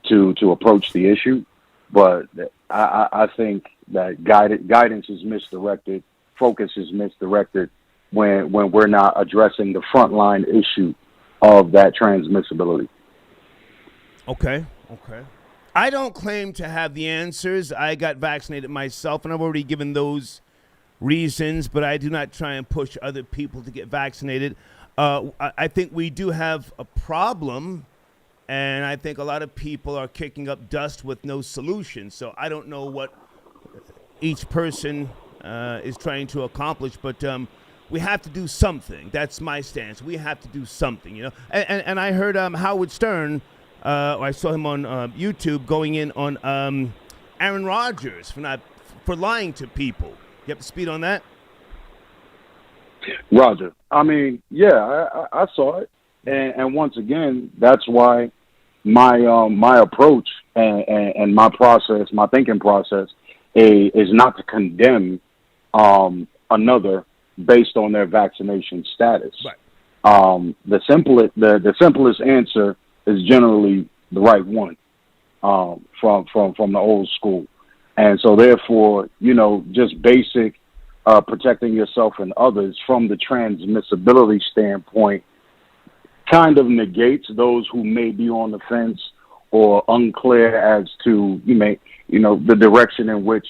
to approach the issue. But I think that guidance is misdirected, focus is misdirected when we're not addressing the frontline issue of that transmissibility. Okay. I don't claim to have the answers. I got vaccinated myself, and I've already given those reasons, but I do not try and push other people to get vaccinated. I think we do have a problem, and I think a lot of people are kicking up dust with no solution. So I don't know what each person is trying to accomplish, but we have to do something. That's my stance. We have to do something, you know. And I heard Howard Stern, I saw him on YouTube going in on Aaron Rodgers for lying to people. You have to speed on that? Roger. I mean, yeah, I saw it. And once again, that's why my approach and my process, my thinking process is not to condemn another based on their vaccination status. Right. The simplest answer is generally the right one from the old school. And so therefore, just basic protecting yourself and others from the transmissibility standpoint kind of negates those who may be on the fence or unclear as to the direction in which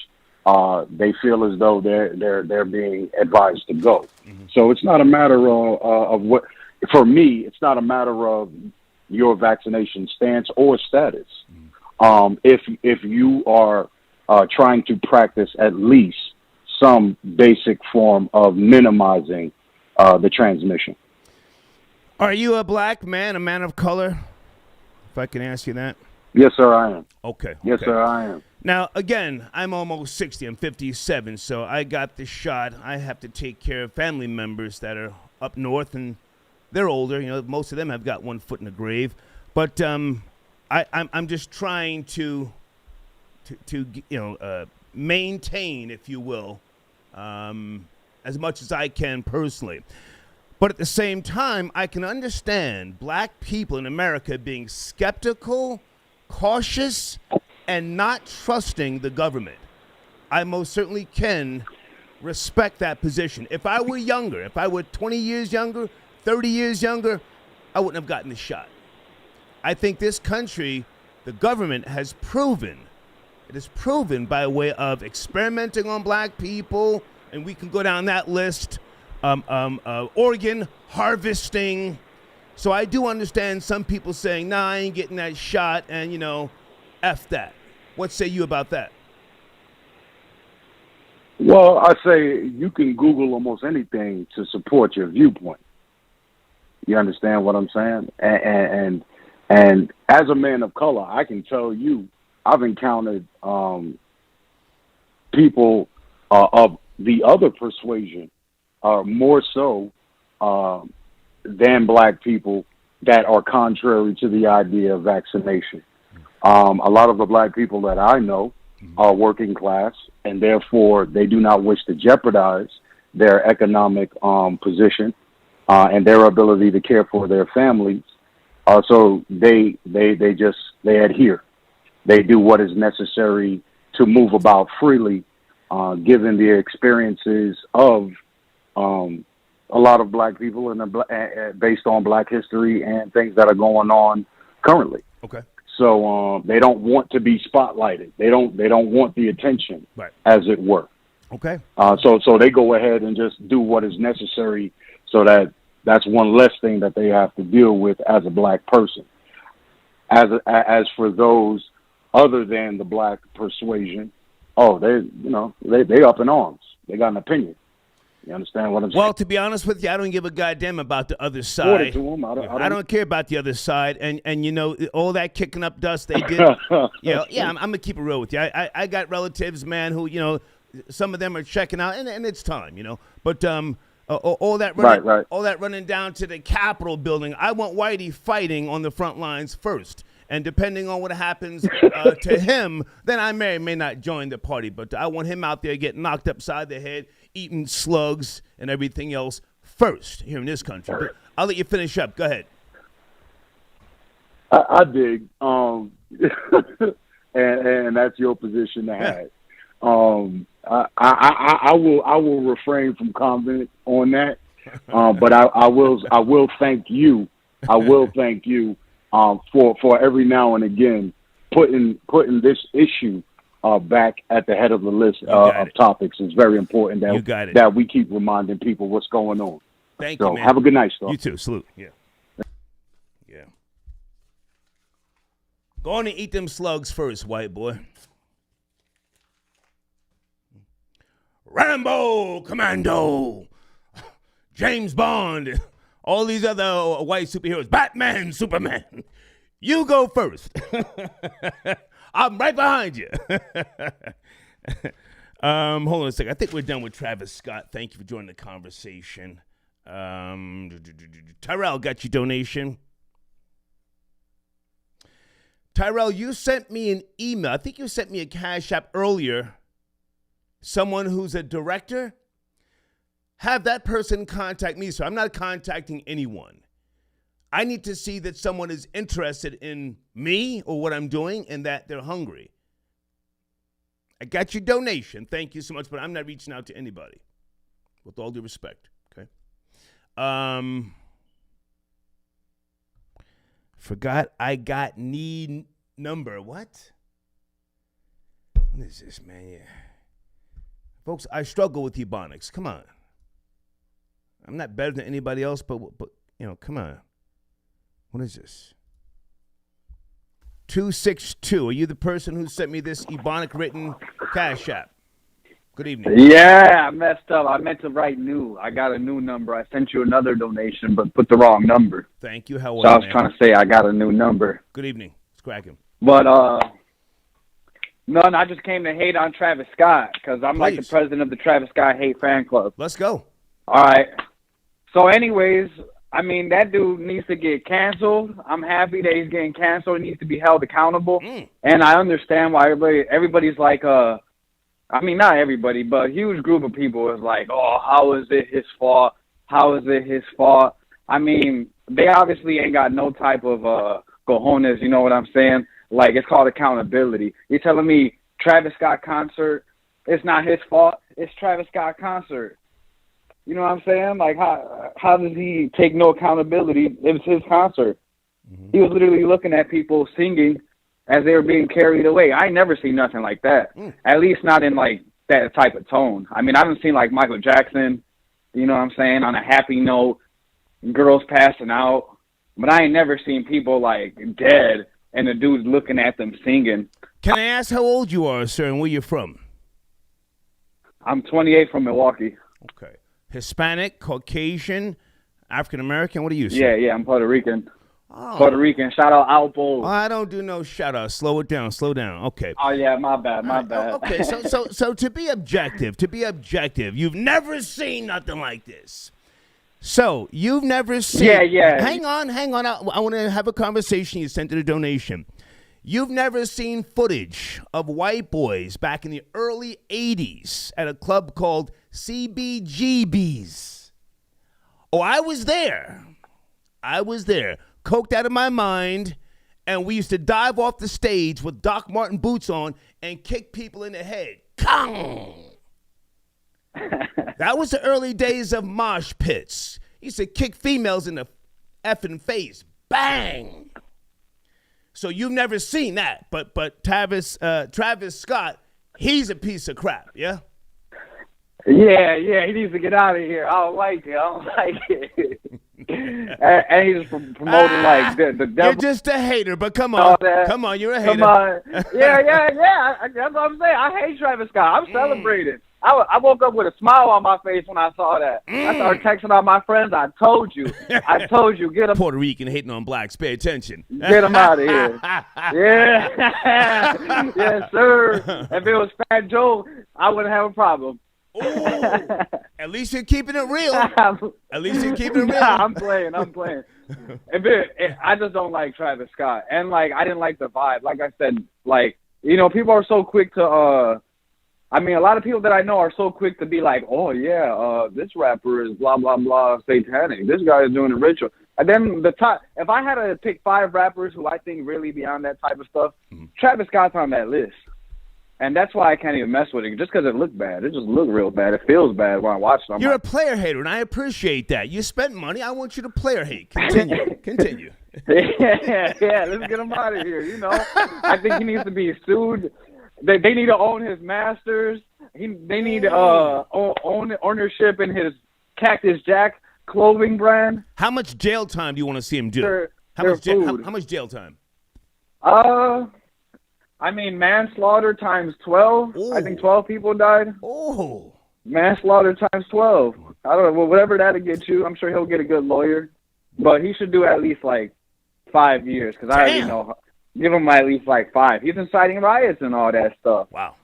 they feel as though they're being advised to go. Mm-hmm. So it's not a matter of what, for me, it's not a matter of your vaccination stance or status. Mm-hmm. If you are trying to practice at least some basic form of minimizing the transmission. Are you a black man, a man of color? If I can ask you that. Yes, sir, I am. Okay. Yes, sir, I am. Now, again, I'm almost 60. I'm 57, so I got the shot. I have to take care of family members that are up north, and they're older. Most of them have got one foot in the grave. But I'm just trying to maintain, if you will, as much as I can personally. But at the same time, I can understand black people in America being skeptical, cautious, and not trusting the government. I most certainly can respect that position. If I were younger, if I were 20 years younger, 30 years younger, I wouldn't have gotten the shot. I think this country, the government has proven, it is proven by way of experimenting on black people, and we can go down that list, organ harvesting. So I do understand some people saying, nah, I ain't getting that shot, and, F that. What say you about that? Well, I say you can Google almost anything to support your viewpoint. You understand what I'm saying? And as a man of color, I can tell you, I've encountered people of the other persuasion, more so than black people, that are contrary to the idea of vaccination. A lot of the black people that I know are working class, and therefore they do not wish to jeopardize their economic position and their ability to care for their families. So they adhere. They do what is necessary to move about freely, given the experiences of a lot of black people based on black history and things that are going on currently. Okay. So they don't want to be spotlighted. They don't want the attention, right, as it were. Okay. So they go ahead and just do what is necessary, so that's one less thing that they have to deal with as a black person. As for those other than the black persuasion, they up in arms. They got an opinion. You understand what I'm saying? Well, to be honest with you, I don't give a goddamn about the other side. I don't care about the other side, and you know, all that kicking up dust they did. I'm gonna keep it real with you. I got relatives, man, who, you know, some of them are checking out, and it's time, you know. But all that running, all that running down to the Capitol building, I want Whitey fighting on the front lines first. And depending on what happens to him, then I may or may not join the party. But I want him out there getting knocked upside the head, eating slugs and everything else first here in this country. But I'll let you finish up. Go ahead. I dig. And that's your position to have. I will refrain from comment on that. But I will thank you. I will thank you for every now and again putting this issue back at the head of the list of topics. It's very important that we keep reminding people what's going on. Thank you, man. Have a good night, Star. You too. Salute. Yeah. Go on and eat them slugs first, white boy. Rambo, Commando, James Bond, all these other white superheroes, Batman, Superman. You go first. I'm right behind you. Hold on a second. I think we're done with Travis Scott. Thank you for joining the conversation. Tyrell got your donation. Tyrell, you sent me an email. I think you sent me a Cash App earlier. Someone who's a director. Have that person contact me. So I'm not contacting anyone. I need to see that someone is interested in me or what I'm doing and that they're hungry. I got your donation. Thank you so much, but I'm not reaching out to anybody. With all due respect, okay? Forgot I got need number. What? What is this, man? Yeah. Folks, I struggle with Ebonics. Come on. I'm not better than anybody else, but you know, come on. What is this? 262. Are you the person who sent me this Ebonic written Cash App? Good evening. Yeah, I messed up. I meant to write new. I got a new number. I sent you another donation, but put the wrong number. Thank you. How are you? So I was trying to say I got a new number. Good evening. It's cracking. But none. I just came to hate on Travis Scott because I'm like the president of the Travis Scott Hate Fan Club. Let's go. All right. So, anyways, I mean, that dude needs to get canceled. I'm happy that he's getting canceled. He needs to be held accountable. And I understand why everybody's like, I mean, not everybody, but a huge group of people is like, oh, how is it his fault? How is it his fault? I mean, they obviously ain't got no type of cojones, you know what I'm saying? Like, it's called accountability. You're telling me Travis Scott concert, it's not his fault? It's Travis Scott concert. You know what I'm saying? Like, how does he take no accountability? It was his concert. He was literally looking at people singing as they were being carried away. I ain't never seen nothing like that. At least not in, like, that type of tone. I mean, I haven't seen, like, Michael Jackson, you know what I'm saying, on a happy note, girls passing out. But I ain't never seen people, like, dead and the dude's looking at them singing. Can I ask how old you are, sir, and where you're from? I'm 28 from Milwaukee. Okay. Hispanic, Caucasian, African-American? What are you, sir? Yeah, I'm Puerto Rican. Oh. Puerto Rican. Shout out Alpo. I don't do no shout out. Slow it down. Slow down. Okay. Oh yeah, my bad. Okay, so to be objective, you've never seen nothing like this. So you've never seen. Yeah. Hang on. I want to have a conversation. You sent it a donation. You've never seen footage of white boys back in the early 80s at a club called CBGB's. Oh, I was there. Coked out of my mind, and we used to dive off the stage with Doc Martin boots on and kick people in the head. Kong! That was the early days of mosh pits. He used to kick females in the effing face. Bang! So you've never seen that, but Travis Scott, he's a piece of crap, yeah? Yeah, he needs to get out of here. I don't like it. And he's promoting like the devil. You're just a hater, but come on. Come on, you're a hater. Come on. Yeah. That's what I'm saying. I hate Travis Scott. I'm celebrating. I woke up with a smile on my face when I saw that. I started texting out my friends. I told you. Get him. Puerto Rican hating on blacks. Pay attention. Get him out of here. Yeah. Yes, sir. If it was Fat Joe, I wouldn't have a problem. Ooh, at least you're keeping it real. At least you're keeping it real. I'm playing. I just don't like Travis Scott. And, like, I didn't like the vibe. Like I said, like, you know, people are so quick to, a lot of people that I know are so quick to be like, oh, yeah, this rapper is blah, blah, blah, satanic. This guy is doing a ritual. And then if I had to pick 5 rappers who I think really beyond that type of stuff, Travis Scott's on that list. And that's why I can't even mess with it, just because it looked bad. It just looked real bad. It feels bad when I watch it. You're a player hater, and I appreciate that. You spent money. I want you to player hate. Continue. Yeah, let's get him out of here, you know. I think he needs to be sued. They need to own his masters. They need own ownership in his Cactus Jack clothing brand. How much jail time do you want to see him do? How much jail time? Manslaughter times 12. Ooh. I think 12 people died. Oh. Manslaughter times 12. I don't know. Well, whatever that'll get you, I'm sure he'll get a good lawyer. But he should do at least, like, 5 years. Because I already know. Give him at least, like, 5. He's inciting riots and all that stuff. Wow.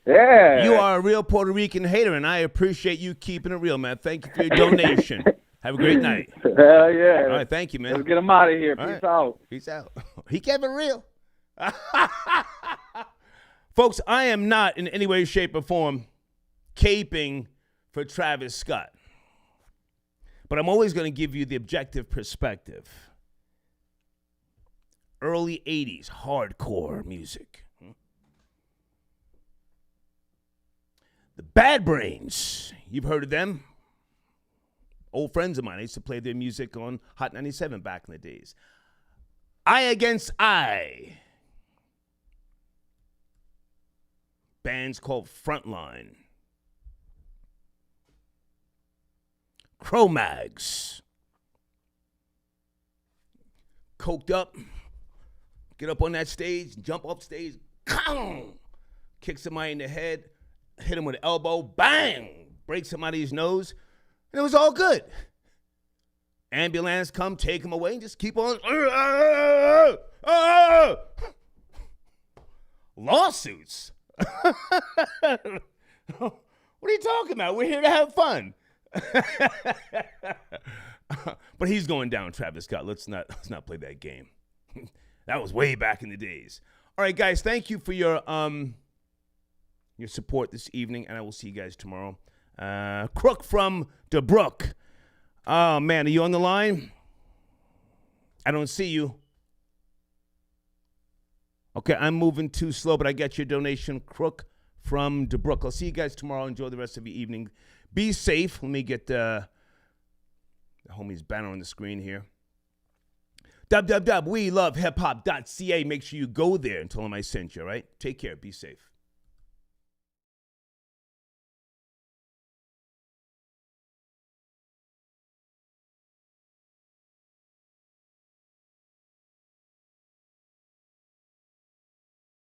Yeah. You are a real Puerto Rican hater, and I appreciate you keeping it real, man. Thank you for your donation. Have a great night. Hell yeah. All right, thank you, man. Let's get him out of here. Peace out. Peace out. He kept it real. Folks, I am not in any way, shape, or form caping for Travis Scott. But I'm always going to give you the objective perspective. Early 80s hardcore music. The Bad Brains. You've heard of them? Old friends of mine. I used to play their music on Hot 97 back in the days. Eye Against Eye. Bands called Frontline. Cro-Mags. Coked up. Get up on that stage. Jump up stage. Kick somebody in the head. Hit him with an elbow. Bang! Break somebody's nose. And it was all good. Ambulance come, take him away, and just keep on. Lawsuits. What are you talking about? We're here to have fun. But he's going down, Travis Scott. Let's not play that game. That was way back in the days. All right, guys, thank you for your support this evening, and I will see you guys tomorrow. Crook from DeBrook. Oh, man, are you on the line? I don't see you. Okay, I'm moving too slow, but I got your donation, Crook from DeBrook. I'll see you guys tomorrow. Enjoy the rest of your evening. Be safe. Let me get the homie's banner on the screen here. www.welovehip-hop.ca. Make sure you go there and tell them I sent you, all right? Take care. Be safe.